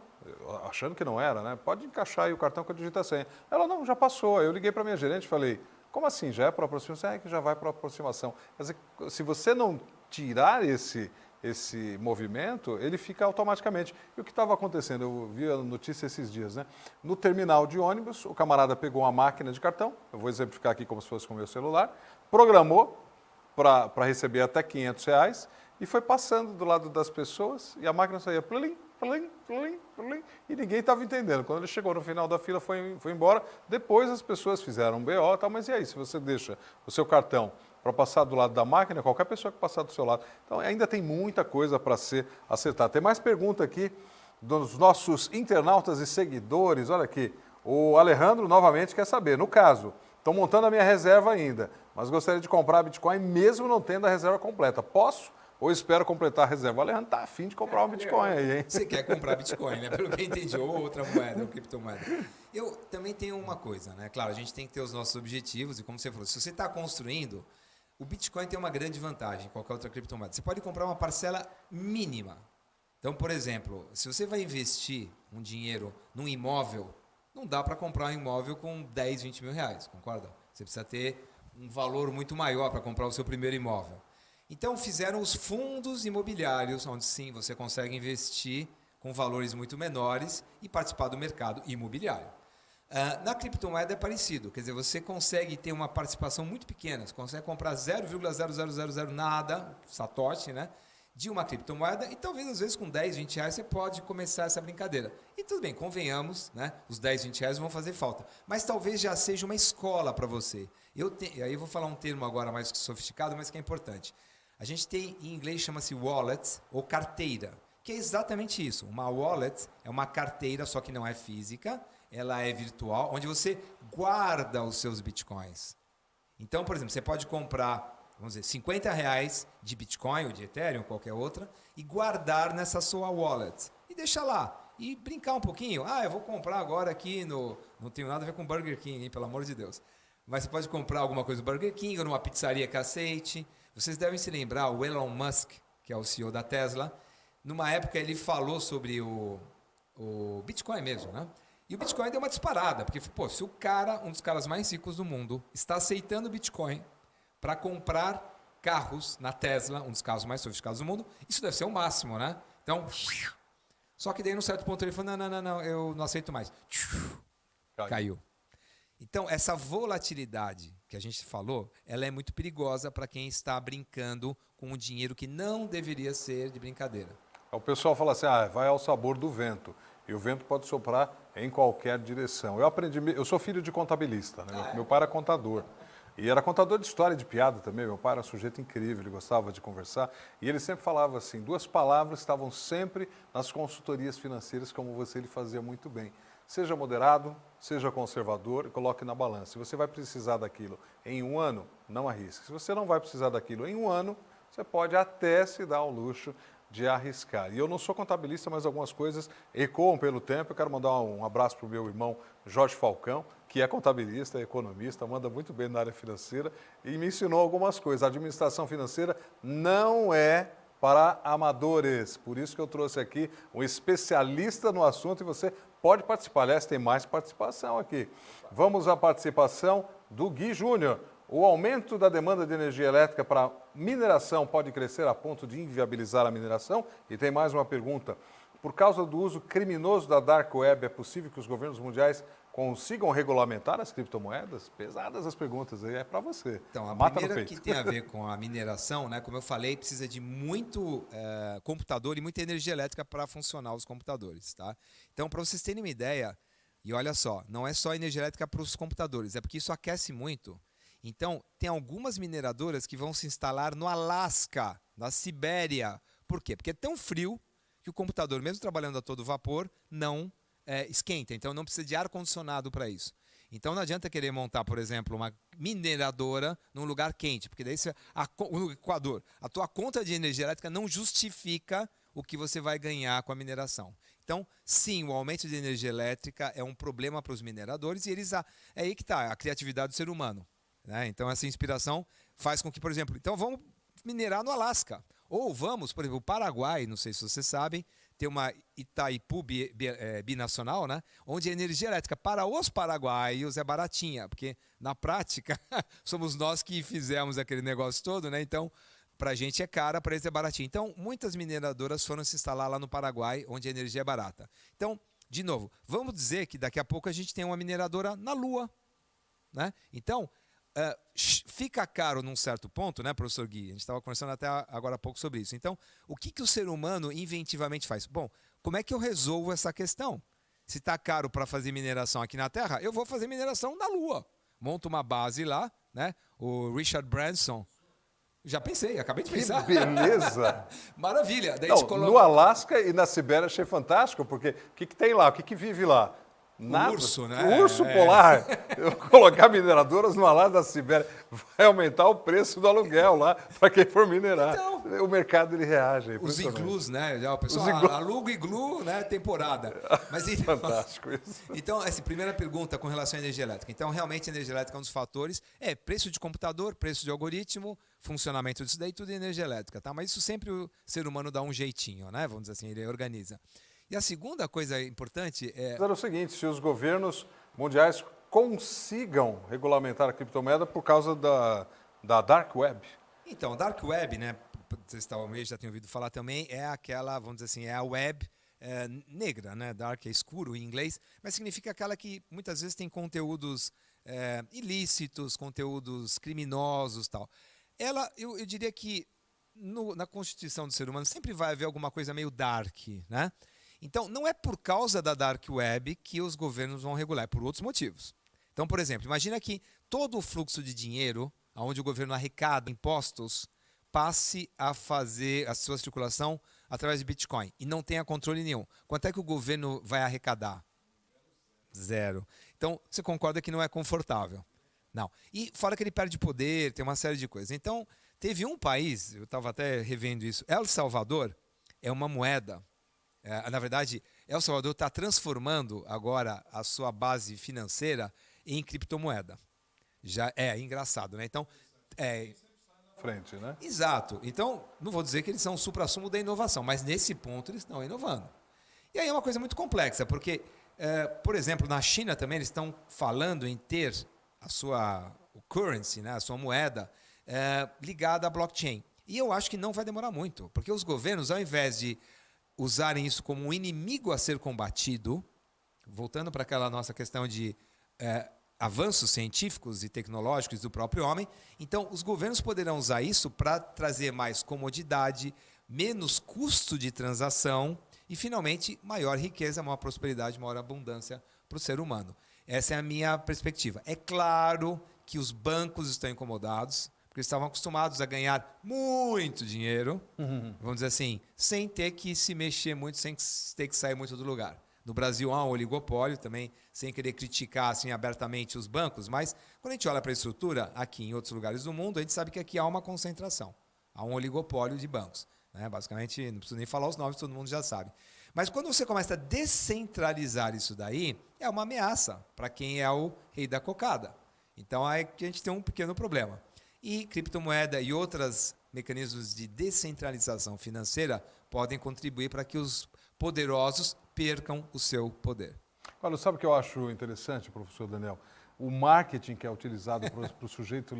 Speaker 1: achando que não era, né? Pode encaixar aí o cartão com a digitação. Ela, não, já passou. Aí eu liguei para a minha gerente e falei, como assim, já é por aproximação? É que já vai por aproximação. Quer dizer, se você não tirar esse esse movimento, ele fica automaticamente. E o que estava acontecendo? Eu vi a notícia esses dias, né? No terminal de ônibus, o camarada pegou uma máquina de cartão, eu vou exemplificar aqui como se fosse com o meu celular, programou para receber até R$ 500 e foi passando do lado das pessoas e a máquina saía plim, plim, plim, plim, e ninguém estava entendendo. Quando ele chegou no final da fila, foi embora. Depois as pessoas fizeram um BO, tal, mas e aí, se você deixa o seu cartão para passar do lado da máquina, qualquer pessoa que passar do seu lado. Então ainda tem muita coisa para ser acertada. Tem mais pergunta aqui dos nossos internautas e seguidores. Olha aqui, o Alejandro novamente quer saber, no caso, estou montando a minha reserva ainda, mas gostaria de comprar Bitcoin mesmo não tendo a reserva completa. Posso ou espero completar a reserva? O Alejandro está afim de comprar um Bitcoin aí, hein?
Speaker 2: Você quer comprar Bitcoin, né? Pelo que eu entendi, ou outra moeda, ou criptomoeda. Eu também tenho uma coisa, né? Claro, a gente tem que ter os nossos objetivos e como você falou, se você está construindo, o Bitcoin tem uma grande vantagem, qualquer outra criptomoeda. Você pode comprar uma parcela mínima. Então, por exemplo, se você vai investir um dinheiro num imóvel, não dá para comprar um imóvel com 10, 20 mil reais, concorda? Você precisa ter um valor muito maior para comprar o seu primeiro imóvel. Então, fizeram os fundos imobiliários, onde sim, você consegue investir com valores muito menores e participar do mercado imobiliário. Na criptomoeda é parecido, quer dizer, você consegue ter uma participação muito pequena, você consegue comprar 0,0000 nada, satoshi, né, de uma criptomoeda e talvez às vezes com 10, 20 reais você pode começar essa brincadeira. E tudo bem, convenhamos, né, os 10, 20 reais vão fazer falta, mas talvez já seja uma escola para você. Aí eu vou falar um termo agora mais sofisticado, mas que é importante. A gente tem, em inglês, chama-se wallet ou carteira, que é exatamente isso. Uma wallet é uma carteira, só que não é física, ela é virtual, onde você guarda os seus bitcoins. Então, por exemplo, você pode comprar, vamos dizer, 50 reais de Bitcoin ou de Ethereum, qualquer outra, e guardar nessa sua wallet. E deixar lá. E brincar um pouquinho. Eu vou comprar agora aqui no... Não tenho nada a ver com Burger King, hein, pelo amor de Deus. Mas você pode comprar alguma coisa do Burger King ou numa pizzaria cacete. Vocês devem se lembrar, o Elon Musk, que é o CEO da Tesla, numa época ele falou sobre o Bitcoin mesmo, né? E o Bitcoin deu uma disparada, porque, pô, se o cara, um dos caras mais ricos do mundo, está aceitando o Bitcoin para comprar carros na Tesla, um dos carros mais sofisticados do mundo, isso deve ser o máximo, né? Então, só que daí num certo ponto ele falou, não, eu não aceito mais. Caiu. Então, essa volatilidade que a gente falou, ela é muito perigosa para quem está brincando com um dinheiro que não deveria ser de brincadeira.
Speaker 1: O pessoal fala assim, vai ao sabor do vento. E o vento pode soprar em qualquer direção. Eu sou filho de contabilista, né? Meu pai era contador. E era contador de história e de piada também. Meu pai era um sujeito incrível, ele gostava de conversar. E ele sempre falava assim, 2 palavras estavam sempre nas consultorias financeiras, como você ele fazia muito bem. Seja moderado, seja conservador e coloque na balança. Se você vai precisar daquilo em 1 ano, não arrisque. Se você não vai precisar daquilo em 1 ano, você pode até se dar ao luxo de arriscar. E eu não sou contabilista, mas algumas coisas ecoam pelo tempo. Eu quero mandar um abraço para o meu irmão Jorge Falcão, que é contabilista, é economista, manda muito bem na área financeira e me ensinou algumas coisas. A administração financeira não é para amadores. Por isso que eu trouxe aqui um especialista no assunto e você pode participar. Aliás, tem mais participação aqui. Vamos à participação do Gui Júnior. O aumento da demanda de energia elétrica para mineração pode crescer a ponto de inviabilizar a mineração? E tem mais uma pergunta. Por causa do uso criminoso da Dark Web, é possível que os governos mundiais consigam regulamentar as criptomoedas? Pesadas as perguntas, aí é para você.
Speaker 2: Então, a
Speaker 1: Mata
Speaker 2: primeira que tem a ver com a mineração, né, como eu falei, precisa de muito computador e muita energia elétrica para funcionar os computadores. Tá? Então, para vocês terem uma ideia, e olha só, não é só energia elétrica para os computadores, é porque isso aquece muito. Então, tem algumas mineradoras que vão se instalar no Alasca, na Sibéria. Por quê? Porque é tão frio que o computador, mesmo trabalhando a todo vapor, não esquenta. Então, não precisa de ar-condicionado para isso. Então, não adianta querer montar, por exemplo, uma mineradora num lugar quente, porque daí no Equador, a tua conta de energia elétrica não justifica o que você vai ganhar com a mineração. Então, sim, o aumento de energia elétrica é um problema para os mineradores e é aí que está a criatividade do ser humano. Né? Então, essa inspiração faz com que, por exemplo, então vamos minerar no Alasca. Ou vamos, por exemplo, o Paraguai, não sei se vocês sabem, tem uma Itaipu binacional, né? Onde a energia elétrica para os paraguaios é baratinha, porque na prática somos nós que fizemos aquele negócio todo, né? Então, para a gente é cara, para eles é baratinho. Então, muitas mineradoras foram se instalar lá no Paraguai, onde a energia é barata. Então, de novo, vamos dizer que daqui a pouco a gente tem uma mineradora na Lua, né? Então, fica caro num certo ponto, né, professor Gui? A gente estava conversando até agora há pouco sobre isso. Então, o que o ser humano inventivamente faz? Bom, como é que eu resolvo essa questão? Se está caro para fazer mineração aqui na Terra, eu vou fazer mineração na Lua. Monto uma base lá, né? O Richard Branson. Já pensei, acabei de pensar.
Speaker 1: Que beleza!
Speaker 2: Maravilha. Daí a
Speaker 1: Não,
Speaker 2: gente coloca...
Speaker 1: no Alasca e na Sibéria achei fantástico, porque o que tem lá? O que vive lá? Nada.
Speaker 2: Urso, né?
Speaker 1: O urso polar. Eu colocar mineradoras no Alasca da Sibéria vai aumentar o preço do aluguel lá para quem for minerar.
Speaker 2: Então,
Speaker 1: o mercado ele reage. É
Speaker 2: os
Speaker 1: impressionante.
Speaker 2: iglus, né? Já o pessoal aluga iglu, né? Temporada. Mas, então,
Speaker 1: Fantástico isso.
Speaker 2: Então, essa primeira pergunta com relação à energia elétrica. Então, realmente, a energia elétrica é um dos fatores. É preço de computador, preço de algoritmo, funcionamento disso daí, tudo é energia elétrica, tá? Mas isso sempre o ser humano dá um jeitinho, né? Vamos dizer assim, ele organiza. E a segunda coisa importante é...
Speaker 1: Mas era o seguinte, se os governos mundiais consigam regulamentar a criptomoeda por causa da Dark Web.
Speaker 2: Então, Dark Web, né? Vocês talvez já tenham ouvido falar também, é aquela, vamos dizer assim, é a web negra, né? Dark é escuro em inglês, mas significa aquela que muitas vezes tem conteúdos ilícitos, conteúdos criminosos, tal. Ela, eu diria que na constituição do ser humano sempre vai haver alguma coisa meio dark, né? Então, não é por causa da Dark Web que os governos vão regular, é por outros motivos. Então, por exemplo, imagina que todo o fluxo de dinheiro, onde o governo arrecada impostos, passe a fazer a sua circulação através de Bitcoin e não tenha controle nenhum. Quanto é que o governo vai arrecadar? Zero. Então, você concorda que não é confortável? Não. E fora que ele perde poder, tem uma série de coisas. Então, teve um país, eu estava até revendo isso, El Salvador é uma moeda. Na verdade, El Salvador está transformando agora a sua base financeira em criptomoeda. Já é engraçado, né? Então,
Speaker 1: Frente, né?
Speaker 2: exato. Então, não vou dizer que eles são o suprassumo da inovação, mas nesse ponto eles estão inovando. E aí é uma coisa muito complexa, porque, por exemplo, na China também eles estão falando em ter o currency, né, a sua moeda, ligada à blockchain. E eu acho que não vai demorar muito, porque os governos, ao invés de usarem isso como um inimigo a ser combatido, voltando para aquela nossa questão de avanços científicos e tecnológicos do próprio homem, então os governos poderão usar isso para trazer mais comodidade, menos custo de transação e, finalmente, maior riqueza, maior prosperidade, maior abundância para o ser humano. Essa é a minha perspectiva. É claro que os bancos estão incomodados, porque eles estavam acostumados a ganhar muito dinheiro, vamos dizer assim, sem ter que se mexer muito, sem ter que sair muito do lugar. No Brasil há um oligopólio também, sem querer criticar assim, abertamente os bancos, mas quando a gente olha para a estrutura aqui em outros lugares do mundo, a gente sabe que aqui há uma concentração, há um oligopólio de bancos. Né? Basicamente, não preciso nem falar os nomes, todo mundo já sabe. Mas quando você começa a descentralizar isso daí, é uma ameaça para quem é o rei da cocada. Então, aí que a gente tem um pequeno problema. E criptomoeda e outros mecanismos de descentralização financeira podem contribuir para que os poderosos percam o seu poder.
Speaker 1: Olha, sabe o que eu acho interessante, professor Daniel? O marketing que é utilizado para o sujeito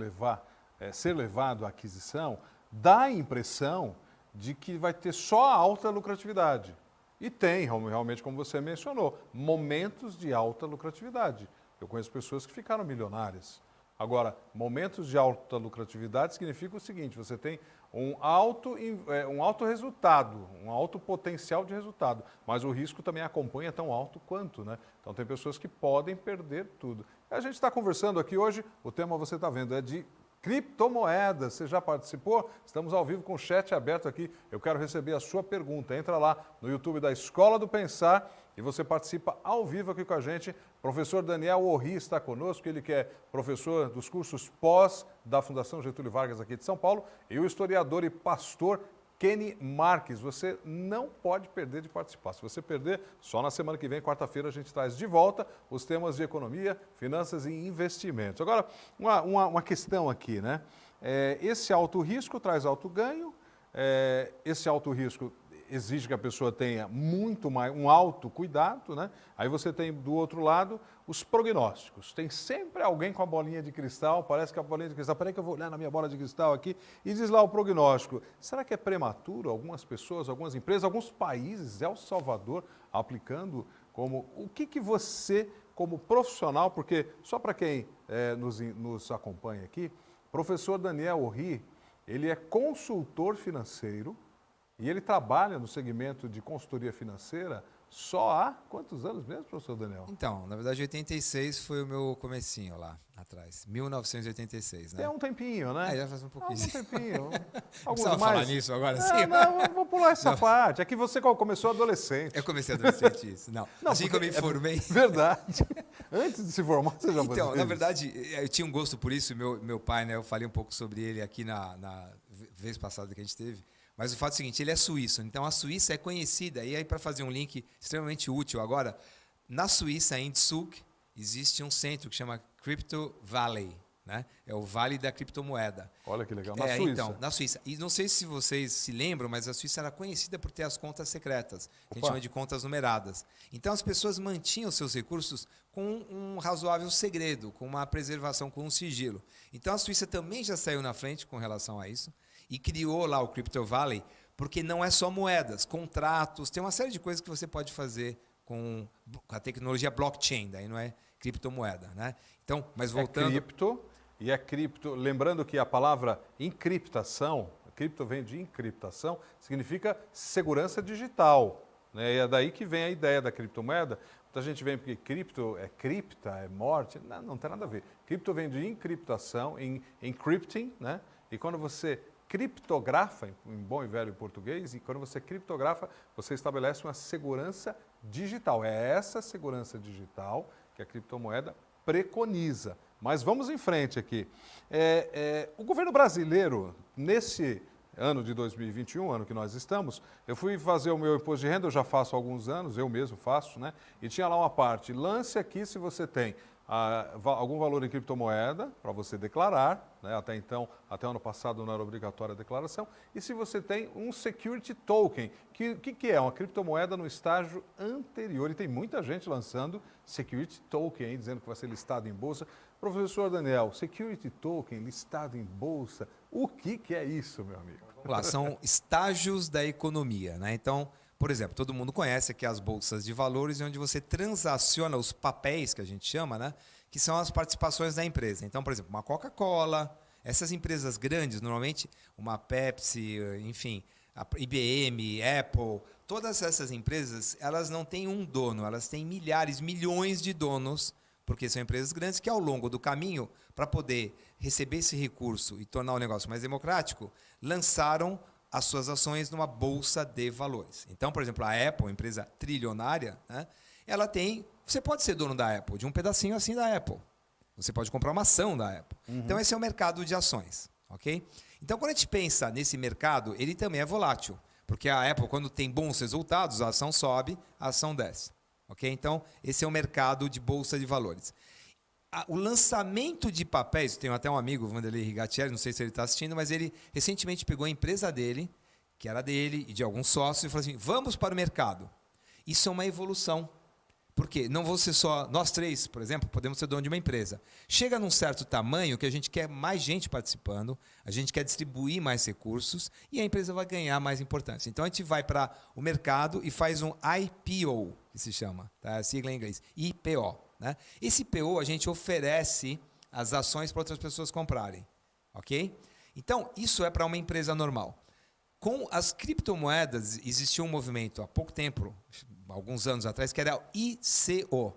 Speaker 1: ser levado à aquisição dá a impressão de que vai ter só alta lucratividade. E tem, realmente, como você mencionou, momentos de alta lucratividade. Eu conheço pessoas que ficaram milionárias. Agora, momentos de alta lucratividade significa o seguinte, você tem um alto resultado, um alto potencial de resultado, mas o risco também acompanha tão alto quanto, né? Então tem pessoas que podem perder tudo. A gente está conversando aqui hoje, o tema você está vendo é de criptomoedas. Você já participou? Estamos ao vivo com o chat aberto aqui. Eu quero receber a sua pergunta. Entra lá no YouTube da Escola do Pensar e você participa ao vivo aqui com a gente. Professor Daniel Orri está conosco, ele que é professor dos cursos pós da Fundação Getúlio Vargas aqui de São Paulo, e o historiador e pastor Kenny Marques. Você não pode perder de participar. Se você perder, só na semana que vem, quarta-feira, a gente traz de volta os temas de economia, finanças e investimentos. Agora, uma questão aqui, né? Esse alto risco traz alto ganho, esse alto risco exige que a pessoa tenha muito mais, um alto cuidado, né? Aí você tem do outro lado os prognósticos. Tem sempre alguém com a bolinha de cristal, parece que a bolinha de cristal, peraí que eu vou olhar na minha bola de cristal aqui, e diz lá o prognóstico. Será que é prematuro? Algumas pessoas, algumas empresas, alguns países, El Salvador, aplicando como... O que você, como profissional, porque só para quem nos acompanha aqui, professor Daniel Orri, ele é consultor financeiro e ele trabalha no segmento de consultoria financeira só há quantos anos mesmo, professor Daniel?
Speaker 2: Então, na verdade, 86 foi o meu comecinho lá atrás. 1986, né?
Speaker 1: É um tempinho, né?
Speaker 2: Já faz um pouquinho.
Speaker 1: Um tempinho.
Speaker 2: Precisava falar nisso agora, sim?
Speaker 1: Não, eu vou pular essa parte. É que você começou adolescente.
Speaker 2: Eu comecei adolescente, isso. Não, assim que eu me formei...
Speaker 1: Verdade. Antes de se formar, você já fazia
Speaker 2: Então, na
Speaker 1: isso?
Speaker 2: verdade, eu tinha um gosto por isso. Meu pai, né? Eu falei um pouco sobre ele aqui na vez passada que a gente teve. Mas o fato é o seguinte, ele é suíço. Então, a Suíça é conhecida. E aí, para fazer um link extremamente útil agora, na Suíça, em Zug, existe um centro que chama Crypto Valley. Né? É o Vale da Criptomoeda.
Speaker 1: Olha que legal. Na Suíça.
Speaker 2: Então, na Suíça. E não sei se vocês se lembram, mas a Suíça era conhecida por ter as contas secretas, que a gente chama de contas numeradas. Então, as pessoas mantinham seus recursos com um razoável segredo, com uma preservação, com um sigilo. Então, a Suíça também já saiu na frente com relação a isso e criou lá o Crypto Valley, porque não é só moedas, contratos, tem uma série de coisas que você pode fazer com a tecnologia blockchain, daí não é criptomoeda, né? Então, mas voltando...
Speaker 1: É cripto, lembrando que a palavra encriptação, cripto vem de encriptação, significa segurança digital, né? E é daí que vem a ideia da criptomoeda. Muita gente vem porque cripto é cripta, é morte, não tem nada a ver. Cripto vem de encriptação, encrypting, né? E quando você criptografa, em bom e velho português, e quando você criptografa, você estabelece uma segurança digital. É essa segurança digital que a criptomoeda preconiza. Mas vamos em frente aqui. O governo brasileiro, nesse ano de 2021, ano que nós estamos, eu fui fazer o meu imposto de renda, eu já faço há alguns anos, eu mesmo faço, né? E tinha lá uma parte, lance aqui se você tem algum valor em criptomoeda para você declarar, né? Até então, até o ano passado não era obrigatória a declaração, e se você tem um security token, que é uma criptomoeda no estágio anterior, e tem muita gente lançando security token, aí, dizendo que vai ser listado em bolsa. Professor Daniel, security token listado em bolsa, o que é isso, meu amigo?
Speaker 2: Vamos lá, são estágios da economia, né? Então, por exemplo, todo mundo conhece aqui as bolsas de valores, onde você transaciona os papéis, que a gente chama, né? Que são as participações da empresa. Então, por exemplo, uma Coca-Cola, essas empresas grandes, normalmente uma Pepsi, enfim, a IBM, Apple, todas essas empresas, elas não têm um dono, elas têm milhares, milhões de donos, porque são empresas grandes que, ao longo do caminho, para poder receber esse recurso e tornar o negócio mais democrático, lançaram as suas ações numa bolsa de valores. Então, por exemplo, a Apple, empresa trilionária, né, ela tem... Você pode ser dono da Apple, de um pedacinho assim da Apple. Você pode comprar uma ação da Apple. Então, esse é o mercado de ações. Ok? Então, quando a gente pensa nesse mercado, ele também é volátil. Porque a Apple, quando tem bons resultados, a ação sobe, a ação desce. Ok? Então, esse é o mercado de bolsa de valores. O lançamento de papéis, tenho até um amigo, Vanderlei Rigatieri, não sei se ele está assistindo, mas ele recentemente pegou a empresa dele, que era dele e de alguns sócios, e falou assim, vamos para o mercado. Isso é uma evolução. Por quê? Não vou ser só... Nós três, por exemplo, podemos ser dono de uma empresa. Chega num certo tamanho que a gente quer mais gente participando, a gente quer distribuir mais recursos e a empresa vai ganhar mais importância. Então, a gente vai para o mercado e faz um IPO, que se chama, tá? A sigla em inglês, IPO. Né? Esse IPO, a gente oferece as ações para outras pessoas comprarem. Ok? Então, isso é para uma empresa normal. Com as criptomoedas, existiu um movimento há pouco tempo, alguns anos atrás, que era o ICO,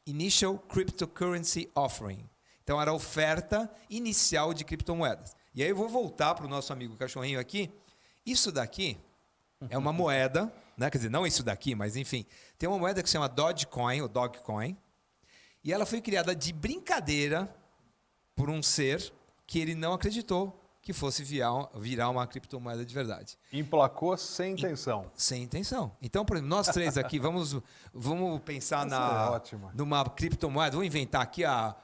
Speaker 2: Initial Cryptocurrency Offering. Então, era a oferta inicial de criptomoedas. E aí eu vou voltar para o nosso amigo cachorrinho aqui. Isso daqui é uma moeda, né? Quer dizer, não isso daqui, mas enfim. Tem uma moeda que se chama Dogecoin, ou Dogecoin, e ela foi criada de brincadeira por um ser que ele não acreditou que fosse virar uma criptomoeda de verdade.
Speaker 1: Emplacou sem intenção.
Speaker 2: Sem intenção. Então, por exemplo, nós três aqui vamos pensar
Speaker 1: Essa é ótima.
Speaker 2: numa criptomoeda. Vou inventar aqui a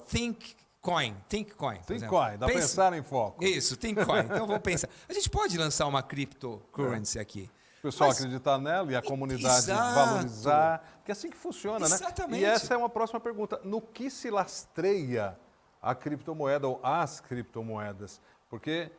Speaker 2: Think coin, think coin. por
Speaker 1: Tem
Speaker 2: exemplo.
Speaker 1: coin, dá para
Speaker 2: Pensa-
Speaker 1: pensar em foco.
Speaker 2: Isso, think coin. Então vamos pensar. A gente pode lançar uma cryptocurrency aqui.
Speaker 1: O pessoal
Speaker 2: Mas-
Speaker 1: acreditar nela e a comunidade
Speaker 2: Exato.
Speaker 1: valorizar. Porque é assim que funciona, né?
Speaker 2: Exatamente.
Speaker 1: E essa é uma próxima pergunta. No que se lastreia a criptomoeda ou as criptomoedas? Porque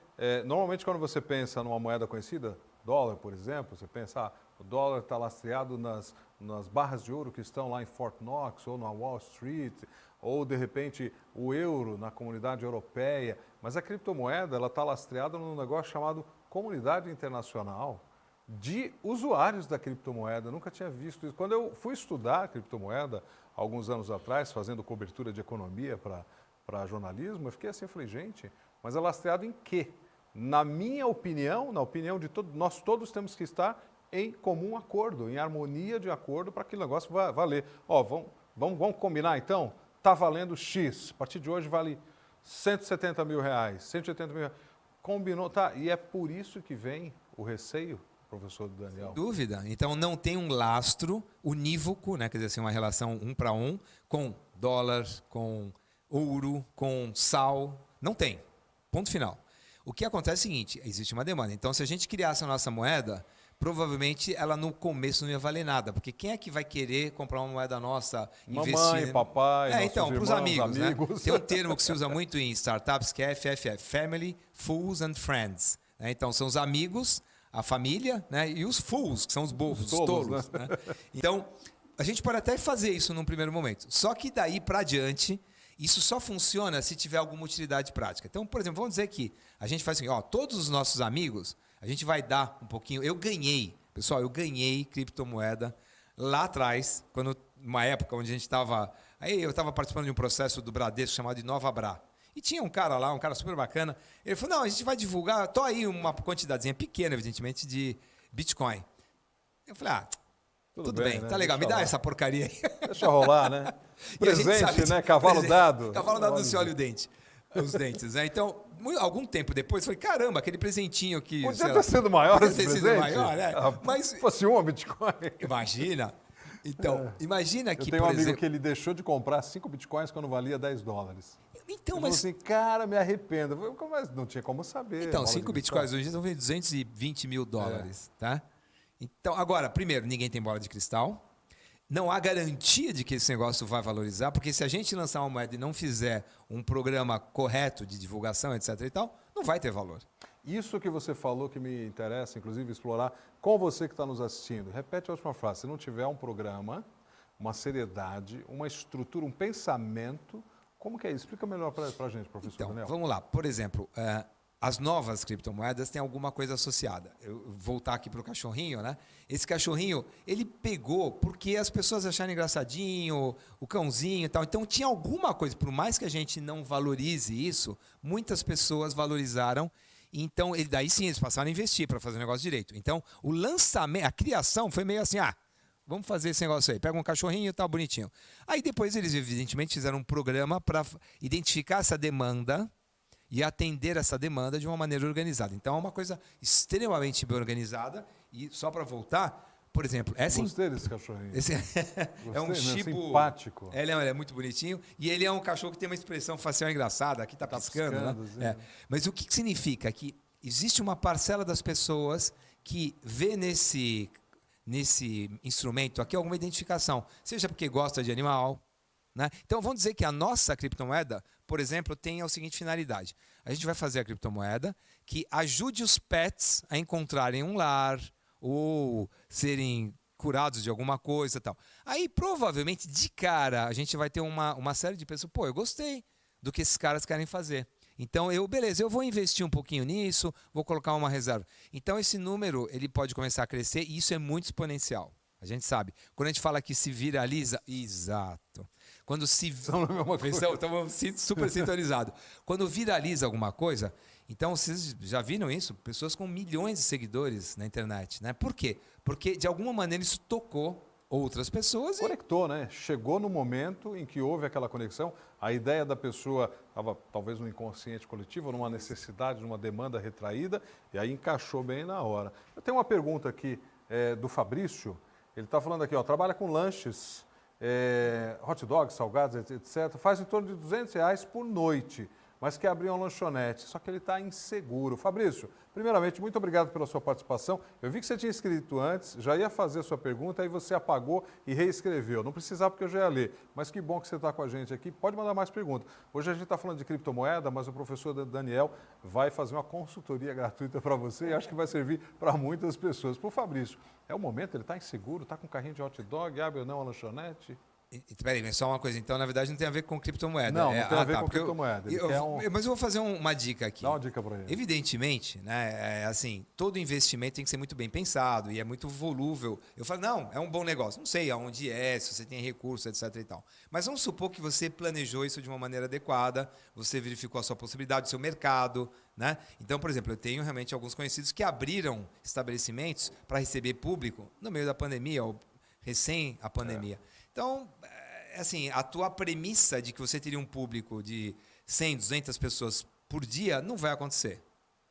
Speaker 1: normalmente quando você pensa numa moeda conhecida, dólar, por exemplo, você pensa, o dólar está lastreado nas barras de ouro que estão lá em Fort Knox ou na Wall Street, ou de repente o euro na comunidade europeia. Mas a criptomoeda ela está lastreada num negócio chamado comunidade internacional de usuários da criptomoeda. Eu nunca tinha visto isso. Quando eu fui estudar criptomoeda, alguns anos atrás, fazendo cobertura de economia para jornalismo, eu fiquei assim, eu falei, gente, mas é lastreado em quê? Na minha opinião, na opinião de todos, nós todos temos que estar em comum acordo, em harmonia de acordo para que o negócio vá valer. Ó, vamos combinar então? Está valendo X, a partir de hoje vale 170 mil reais, 180 mil reais. Combinou, tá? E é por isso que vem o receio, professor Daniel.
Speaker 2: Dúvida. Então não tem um lastro unívoco, né? Quer dizer assim, uma relação 1 para 1 com dólar, com ouro, com sal. Não tem. Ponto final. O que acontece é o seguinte, existe uma demanda. Então, se a gente criasse a nossa moeda, provavelmente ela no começo não ia valer nada, porque quem é que vai querer comprar uma moeda nossa, investir?
Speaker 1: Mamãe, papai, nossos
Speaker 2: então, para os
Speaker 1: irmãos,
Speaker 2: amigos, né? Tem um termo que se usa muito em startups que é FFF, Family, Fools and Friends. Né? Então, são os amigos, a família, né? E os fools, que são os bobos, os tolos. Né? Então, a gente pode até fazer isso num primeiro momento. Só que daí para adiante, isso só funciona se tiver alguma utilidade prática. Então, por exemplo, vamos dizer que a gente faz assim, ó, todos os nossos amigos, a gente vai dar um pouquinho. Eu ganhei criptomoeda lá atrás, uma época onde a gente estava. Aí eu estava participando de um processo do Bradesco chamado InovaBrá. E tinha um cara lá, um cara super bacana. Ele falou: não, a gente vai divulgar, tô aí uma quantidadezinha pequena, evidentemente, de Bitcoin. Eu falei: tudo bem,
Speaker 1: né?
Speaker 2: tá legal, me dá essa porcaria aí.
Speaker 1: Deixa rolar, né?
Speaker 2: E a gente
Speaker 1: Presente,
Speaker 2: sabe
Speaker 1: né? Cavalo
Speaker 2: presente.
Speaker 1: dado.
Speaker 2: Cavalo dado não se olha o dente. Os dentes, né? Então, algum tempo depois, eu falei, caramba, aquele presentinho que...
Speaker 1: Podia ter sido maior esse
Speaker 2: Podia ter sido
Speaker 1: presente.
Speaker 2: maior, né? Mas,
Speaker 1: Se fosse um Bitcoin.
Speaker 2: imagina. Então, imagina
Speaker 1: Eu
Speaker 2: que,
Speaker 1: tenho um
Speaker 2: por
Speaker 1: amigo
Speaker 2: exemplo...
Speaker 1: que ele deixou de comprar 5 Bitcoins quando valia 10 dólares.
Speaker 2: Então,
Speaker 1: Ele
Speaker 2: mas...
Speaker 1: falou assim, cara, me arrependo. Eu falei, mas não tinha como saber.
Speaker 2: Então,
Speaker 1: bola
Speaker 2: 5
Speaker 1: de
Speaker 2: bitcoins
Speaker 1: cristal.
Speaker 2: hoje estão vendo 220 mil dólares, tá? Então, agora, primeiro, ninguém tem bola de cristal. Não há garantia de que esse negócio vai valorizar, porque se a gente lançar uma moeda e não fizer um programa correto de divulgação, etc. e tal, não vai ter valor.
Speaker 1: Isso que você falou que me interessa, inclusive, explorar com você que está nos assistindo. Repete a última frase. Se não tiver um programa, uma seriedade, uma estrutura, um pensamento, como que é isso? Explica melhor para a gente, professor
Speaker 2: Então,
Speaker 1: Daniel.
Speaker 2: vamos lá. Por exemplo, as novas criptomoedas têm alguma coisa associada. Eu vou voltar aqui para o cachorrinho, né? Esse cachorrinho, ele pegou porque as pessoas acharam engraçadinho, o cãozinho e tal. Então, tinha alguma coisa, por mais que a gente não valorize isso, muitas pessoas valorizaram. Então, daí sim, eles passaram a investir para fazer o negócio direito. Então, o lançamento, a criação foi meio assim, vamos fazer esse negócio aí. Pega um cachorrinho e tal, bonitinho. Aí depois eles, evidentemente, fizeram um programa para identificar essa demanda e atender essa demanda de uma maneira organizada. Então, é uma coisa extremamente bem organizada. E só para voltar, por exemplo...
Speaker 1: Gostei desse cachorrinho.
Speaker 2: É um
Speaker 1: Gostei,
Speaker 2: Shiba...
Speaker 1: simpático.
Speaker 2: Ele é muito bonitinho. E ele é um cachorro que tem uma expressão facial engraçada. Aqui está piscando, né? Mas o que significa? Que existe uma parcela das pessoas que vê nesse instrumento aqui alguma identificação. Seja porque gosta de animal, né? Então, vamos dizer que a nossa criptomoeda, por exemplo, tem a seguinte finalidade. A gente vai fazer a criptomoeda que ajude os pets a encontrarem um lar ou serem curados de alguma coisa e tal. Aí, provavelmente, de cara, a gente vai ter uma série de pessoas, eu gostei do que esses caras querem fazer. Então, beleza, eu vou investir um pouquinho nisso, vou colocar uma reserva. Então, esse número ele pode começar a crescer e isso é muito exponencial. A gente sabe. Quando a gente fala que se viraliza... Exato. Quando se... Estamos super sintonizados. Quando viraliza alguma coisa... Então, vocês já viram isso? Pessoas com milhões de seguidores na internet. Né? Por quê? Porque, de alguma maneira, isso tocou outras pessoas.
Speaker 1: Conectou, né? Chegou no momento em que houve aquela conexão. A ideia da pessoa estava talvez no inconsciente coletivo, numa necessidade, numa demanda retraída, e aí encaixou bem na hora. Eu tenho uma pergunta aqui do Fabrício. Ele está falando aqui, trabalha com lanches hot dogs, salgados, etc., faz em torno de R$ 200 por noite, mas quer abrir uma lanchonete, só que ele está inseguro. Fabrício, primeiramente, muito obrigado pela sua participação. Eu vi que você tinha escrito antes, já ia fazer a sua pergunta, aí você apagou e reescreveu. Não precisava porque eu já ia ler, mas que bom que você está com a gente aqui. Pode mandar mais perguntas. Hoje a gente está falando de criptomoeda, mas o professor Daniel vai fazer uma consultoria gratuita para você e acho que vai servir para muitas pessoas. Para o Fabrício, é o momento, ele está inseguro, está com um carrinho de hot dog, abre ou não a lanchonete?
Speaker 2: Espera aí, só uma coisa. Então, na verdade, não tem a ver com criptomoeda.
Speaker 1: Não tem a ver com
Speaker 2: porque
Speaker 1: criptomoeda.
Speaker 2: Mas eu vou fazer uma dica aqui.
Speaker 1: Dá uma dica para ele.
Speaker 2: Evidentemente, né, assim, todo investimento tem que ser muito bem pensado e é muito volúvel. Eu falo, não, é um bom negócio. Não sei aonde é, se você tem recurso, etc. e tal. Mas vamos supor que você planejou isso de uma maneira adequada, você verificou a sua possibilidade, o seu mercado, né? Então, por exemplo, eu tenho realmente alguns conhecidos que abriram estabelecimentos para receber público no meio da pandemia, ou recém a pandemia. Então, assim, a tua premissa de que você teria um público de 100, 200 pessoas por dia não vai acontecer,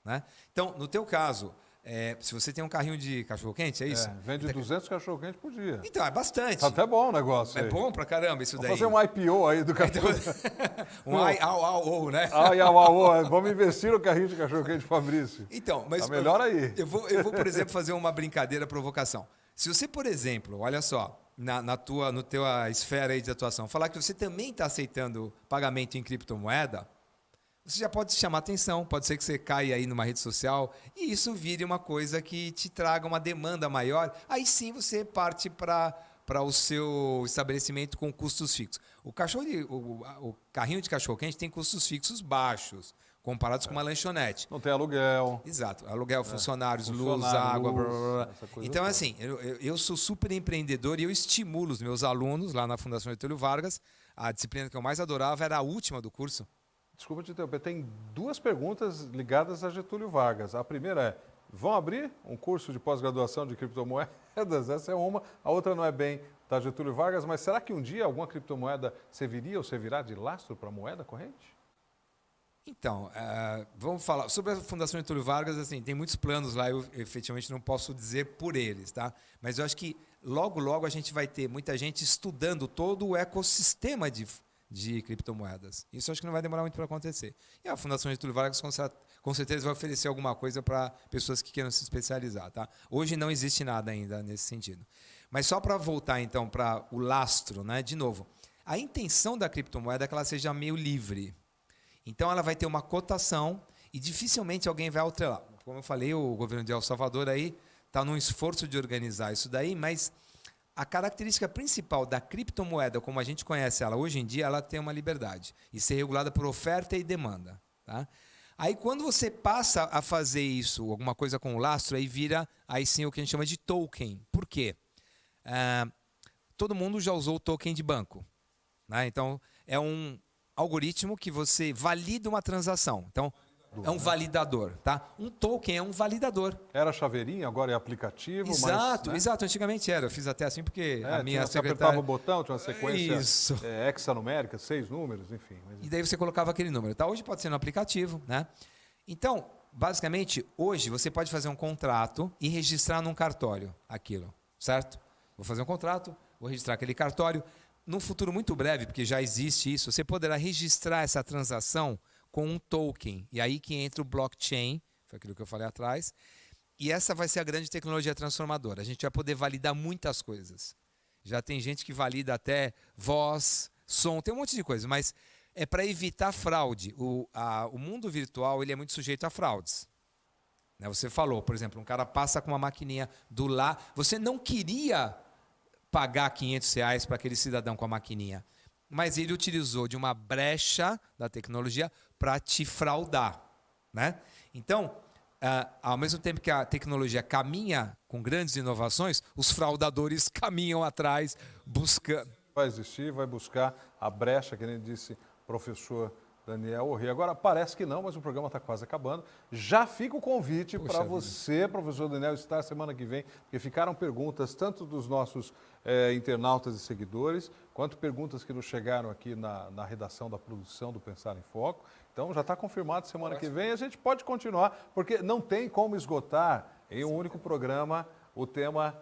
Speaker 2: né? Então, no teu caso, se você tem um carrinho de cachorro-quente, é isso?
Speaker 1: Vende 200 cachorro-quente por dia.
Speaker 2: Então, é bastante.
Speaker 1: Tá até bom o negócio aí.
Speaker 2: É bom pra caramba isso daí.
Speaker 1: Vamos fazer um IPO aí do cachorro.
Speaker 2: Um au, né?
Speaker 1: Vamos investir no carrinho de cachorro-quente, Fabrício.
Speaker 2: Então, mas
Speaker 1: tá melhor aí.
Speaker 2: Eu vou, por exemplo, fazer uma brincadeira, provocação. Se você, por exemplo, olha só, na tua esfera aí de atuação, falar que você também está aceitando pagamento em criptomoeda, você já pode chamar atenção, pode ser que você caia aí numa rede social e isso vire uma coisa que te traga uma demanda maior. Aí sim você parte para o seu estabelecimento com custos fixos. O carrinho de cachorro-quente tem custos fixos baixos, comparados com uma lanchonete.
Speaker 1: Não tem aluguel.
Speaker 2: Exato. Aluguel, funcionários, luz, água, blá, blá, blá. Então,
Speaker 1: toda.
Speaker 2: assim, eu sou super empreendedor e eu estimulo os meus alunos lá na Fundação Getúlio Vargas. A disciplina que eu mais adorava era a última do curso.
Speaker 1: Desculpa te interromper, tem duas perguntas ligadas a Getúlio Vargas. A primeira é, vão abrir um curso de pós-graduação de criptomoedas? Essa é uma. A outra não é bem da Getúlio Vargas, mas será que um dia alguma criptomoeda serviria ou servirá de lastro para a moeda corrente?
Speaker 2: Então, vamos falar sobre a Fundação Getúlio Vargas. Assim, tem muitos planos lá, eu efetivamente não posso dizer por eles, tá? Mas eu acho que logo a gente vai ter muita gente estudando todo o ecossistema de criptomoedas. Isso eu acho que não vai demorar muito para acontecer. E a Fundação Getúlio Vargas com certeza vai oferecer alguma coisa para pessoas que queiram se especializar, tá? Hoje não existe nada ainda nesse sentido. Mas só para voltar então para o lastro, né? De novo, a intenção da criptomoeda é que ela seja meio livre. Então, ela vai ter uma cotação e dificilmente alguém vai alterar. Como eu falei, o governo de El Salvador aí está num esforço de organizar isso daí, mas a característica principal da criptomoeda, como a gente conhece ela hoje em dia, ela tem uma liberdade e ser regulada por oferta e demanda. Tá? Aí, quando você passa a fazer isso, alguma coisa com o lastro, aí vira aí sim o que a gente chama de token. Por quê? Todo mundo já usou o token de banco. Né? Então, é um algoritmo que você valida uma transação. Então, é um validador, tá? Um token é um validador.
Speaker 1: Era chaveirinho, agora é aplicativo.
Speaker 2: Exato,
Speaker 1: mas, né?
Speaker 2: Exato. Antigamente era. Eu fiz até assim porque a minha
Speaker 1: você
Speaker 2: secretária...
Speaker 1: apertava o botão, tinha uma sequência
Speaker 2: Isso.
Speaker 1: Hexanumérica, 6 números, enfim.
Speaker 2: E daí você colocava aquele número. Tá? Hoje pode ser no aplicativo, né? Então, basicamente, hoje você pode fazer um contrato e registrar num cartório aquilo, certo? Vou fazer um contrato, vou registrar aquele cartório. Num futuro muito breve, porque já existe isso, você poderá registrar essa transação com um token. E aí que entra o blockchain, foi aquilo que eu falei atrás. E essa vai ser a grande tecnologia transformadora. A gente vai poder validar muitas coisas. Já tem gente que valida até voz, som, tem um monte de coisa, mas é para evitar fraude. O mundo virtual ele é muito sujeito a fraudes. Né? Você falou, por exemplo, um cara passa com uma maquininha do lá, você não queria pagar R$500 para aquele cidadão com a maquininha. Mas ele utilizou de uma brecha da tecnologia para te fraudar. Né? Então, ao mesmo tempo que a tecnologia caminha com grandes inovações, os fraudadores caminham atrás, buscando...
Speaker 1: Vai existir, vai buscar a brecha, que nem disse o professor Daniel Orri. Agora, parece que não, mas o programa está quase acabando. Já fica o convite para você, professor Daniel, estar semana que vem, porque ficaram perguntas tanto dos nossos internautas e seguidores, quanto perguntas que nos chegaram aqui na redação da produção do Pensar em Foco. Então, já está confirmado semana que vem. A gente pode continuar, porque não tem como esgotar em um único programa o tema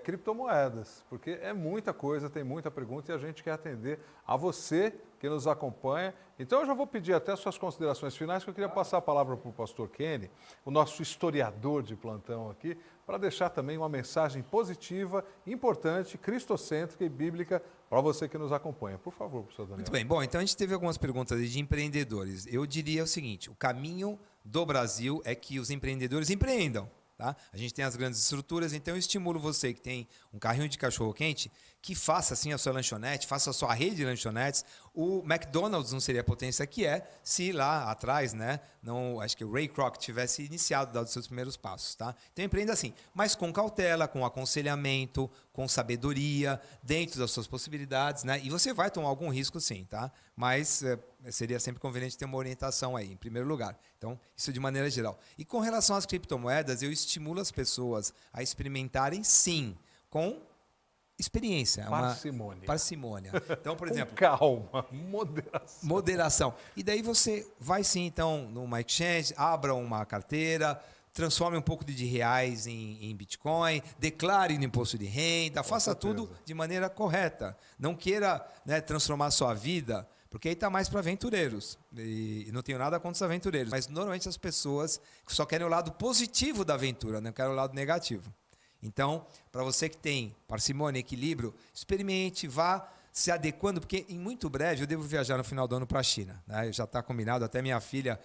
Speaker 1: criptomoedas, porque é muita coisa, tem muita pergunta e a gente quer atender a você que nos acompanha. Então eu já vou pedir até suas considerações finais, que eu queria passar a palavra para o pastor Kenny, o nosso historiador de plantão aqui, para deixar também uma mensagem positiva, importante, cristocêntrica e bíblica para você que nos acompanha. Por favor, professor Daniel.
Speaker 2: Muito bem. Bom, então a gente teve algumas perguntas aí de empreendedores. Eu diria o seguinte, o caminho do Brasil é que os empreendedores empreendam. Tá? A gente tem as grandes estruturas, então eu estimulo você que tem um carrinho de cachorro-quente que faça assim a sua lanchonete, faça a sua rede de lanchonetes. O McDonald's não seria a potência que é se lá atrás, né, não, acho que o Ray Kroc tivesse iniciado, dado os seus primeiros passos. Tá? Então empreenda assim, mas com cautela, com aconselhamento, com sabedoria, dentro das suas possibilidades, né? E você vai tomar algum risco sim, tá? Mas seria sempre conveniente ter uma orientação aí, em primeiro lugar. Então, isso de maneira geral. E com relação às criptomoedas, eu estimulo as pessoas a experimentarem sim, com experiência.
Speaker 1: Parcimônia.
Speaker 2: Parcimônia. Então, por exemplo...
Speaker 1: calma, moderação.
Speaker 2: Moderação. E daí você vai sim, então, numa exchange, abra uma carteira, transforme um pouco de reais em Bitcoin, declare no imposto de renda, faça tudo de maneira correta. Não queira, né, transformar a sua vida, porque aí está mais para aventureiros. E não tenho nada contra os aventureiros, mas normalmente as pessoas só querem o lado positivo da aventura, não querem o lado negativo. Então, para você que tem parcimônia, equilíbrio, experimente, vá se adequando, porque em muito breve eu devo viajar no final do ano para a China. Né? Já está combinado, até minha filha,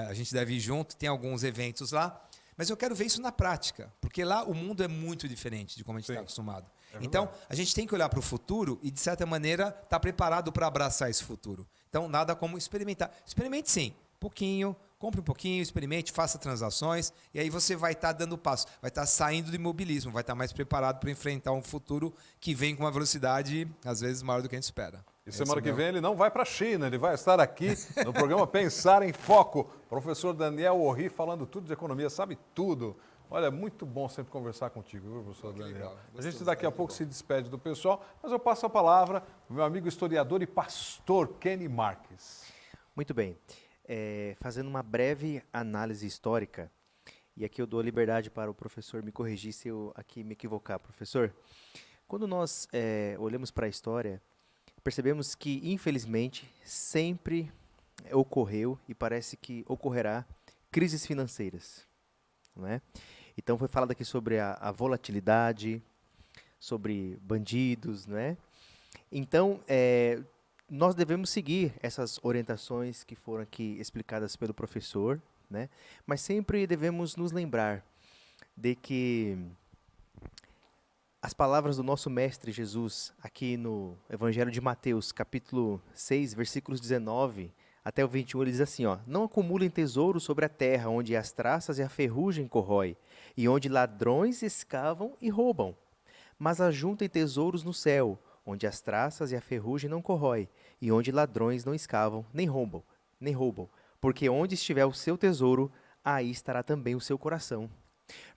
Speaker 2: a gente deve ir junto, tem alguns eventos lá, mas eu quero ver isso na prática, porque lá o mundo é muito diferente de como a gente está acostumado. Então, a gente tem que olhar para o futuro e, de certa maneira, estar preparado para abraçar esse futuro. Então, nada como experimentar. Experimente sim, pouquinho, compre um pouquinho, experimente, faça transações, e aí você vai estar dando passo, vai estar saindo do imobilismo, vai estar mais preparado para enfrentar um futuro que vem com uma velocidade, às vezes, maior do que a gente espera.
Speaker 1: E semana que vem ele não vai para a China, ele vai estar aqui no programa Pensar em Foco. Professor Daniel Orri falando tudo de economia, sabe tudo. Olha, muito bom sempre conversar contigo, viu, professor Daniel? A gente daqui a pouco se despede do pessoal, mas eu passo a palavra para o meu amigo historiador e pastor Kenny Marques.
Speaker 3: Muito bem. Fazendo uma breve análise histórica, e aqui eu dou a liberdade para o professor me corrigir se eu aqui me equivocar. Professor, quando nós olhamos para a história, percebemos que, infelizmente, sempre ocorreu e parece que ocorrerá crises financeiras. Não é? Então, foi falado aqui sobre a volatilidade, sobre bandidos, não é? Então, nós devemos seguir essas orientações que foram aqui explicadas pelo professor, né? Mas sempre devemos nos lembrar de que as palavras do nosso Mestre Jesus, aqui no Evangelho de Mateus, capítulo 6, versículos 19 até o 21, ele diz assim, ó, não acumulem tesouro sobre a terra, onde as traças e a ferrugem corrói, e onde ladrões escavam e roubam. Mas ajuntem tesouros no céu, onde as traças e a ferrugem não corrói, e onde ladrões não escavam nem roubam. Porque onde estiver o seu tesouro, aí estará também o seu coração.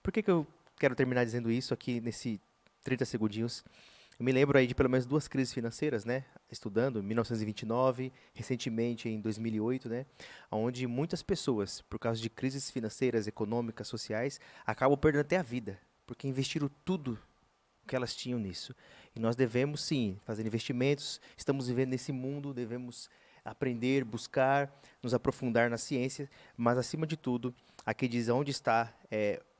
Speaker 3: Por que eu quero terminar dizendo isso aqui nesse 30 segundinhos? Eu me lembro aí de pelo menos 2 crises financeiras, né? Estudando, em 1929, recentemente em 2008, né? Onde muitas pessoas, por causa de crises financeiras, econômicas, sociais, acabam perdendo até a vida, porque investiram tudo que elas tinham nisso. E nós devemos, sim, fazer investimentos, estamos vivendo nesse mundo, devemos aprender, buscar, nos aprofundar na ciência, mas, acima de tudo, aqui diz onde está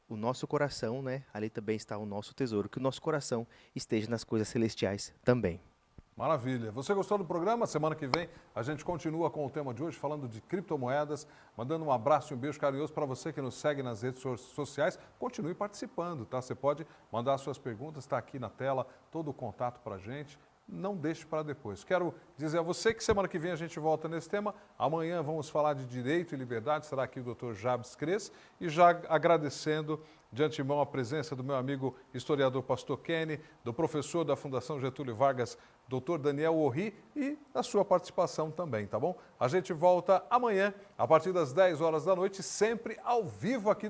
Speaker 3: o nosso coração, né? Ali também está o nosso tesouro, que o nosso coração esteja nas coisas celestiais também.
Speaker 1: Maravilha. Você gostou do programa? Semana que vem a gente continua com o tema de hoje, falando de criptomoedas. Mandando um abraço e um beijo carinhoso para você que nos segue nas redes sociais. Continue participando, tá? Você pode mandar suas perguntas, está aqui na tela todo o contato para a gente. Não deixe para depois. Quero dizer a você que semana que vem a gente volta nesse tema. Amanhã vamos falar de direito e liberdade. Será aqui o Dr. Jabes Cres. E já agradecendo de antemão a presença do meu amigo historiador pastor Kenny, do professor da Fundação Getúlio Vargas, Dr. Daniel Orri, e a sua participação também, tá bom? A gente volta amanhã, a partir das 10 horas da noite, sempre ao vivo aqui.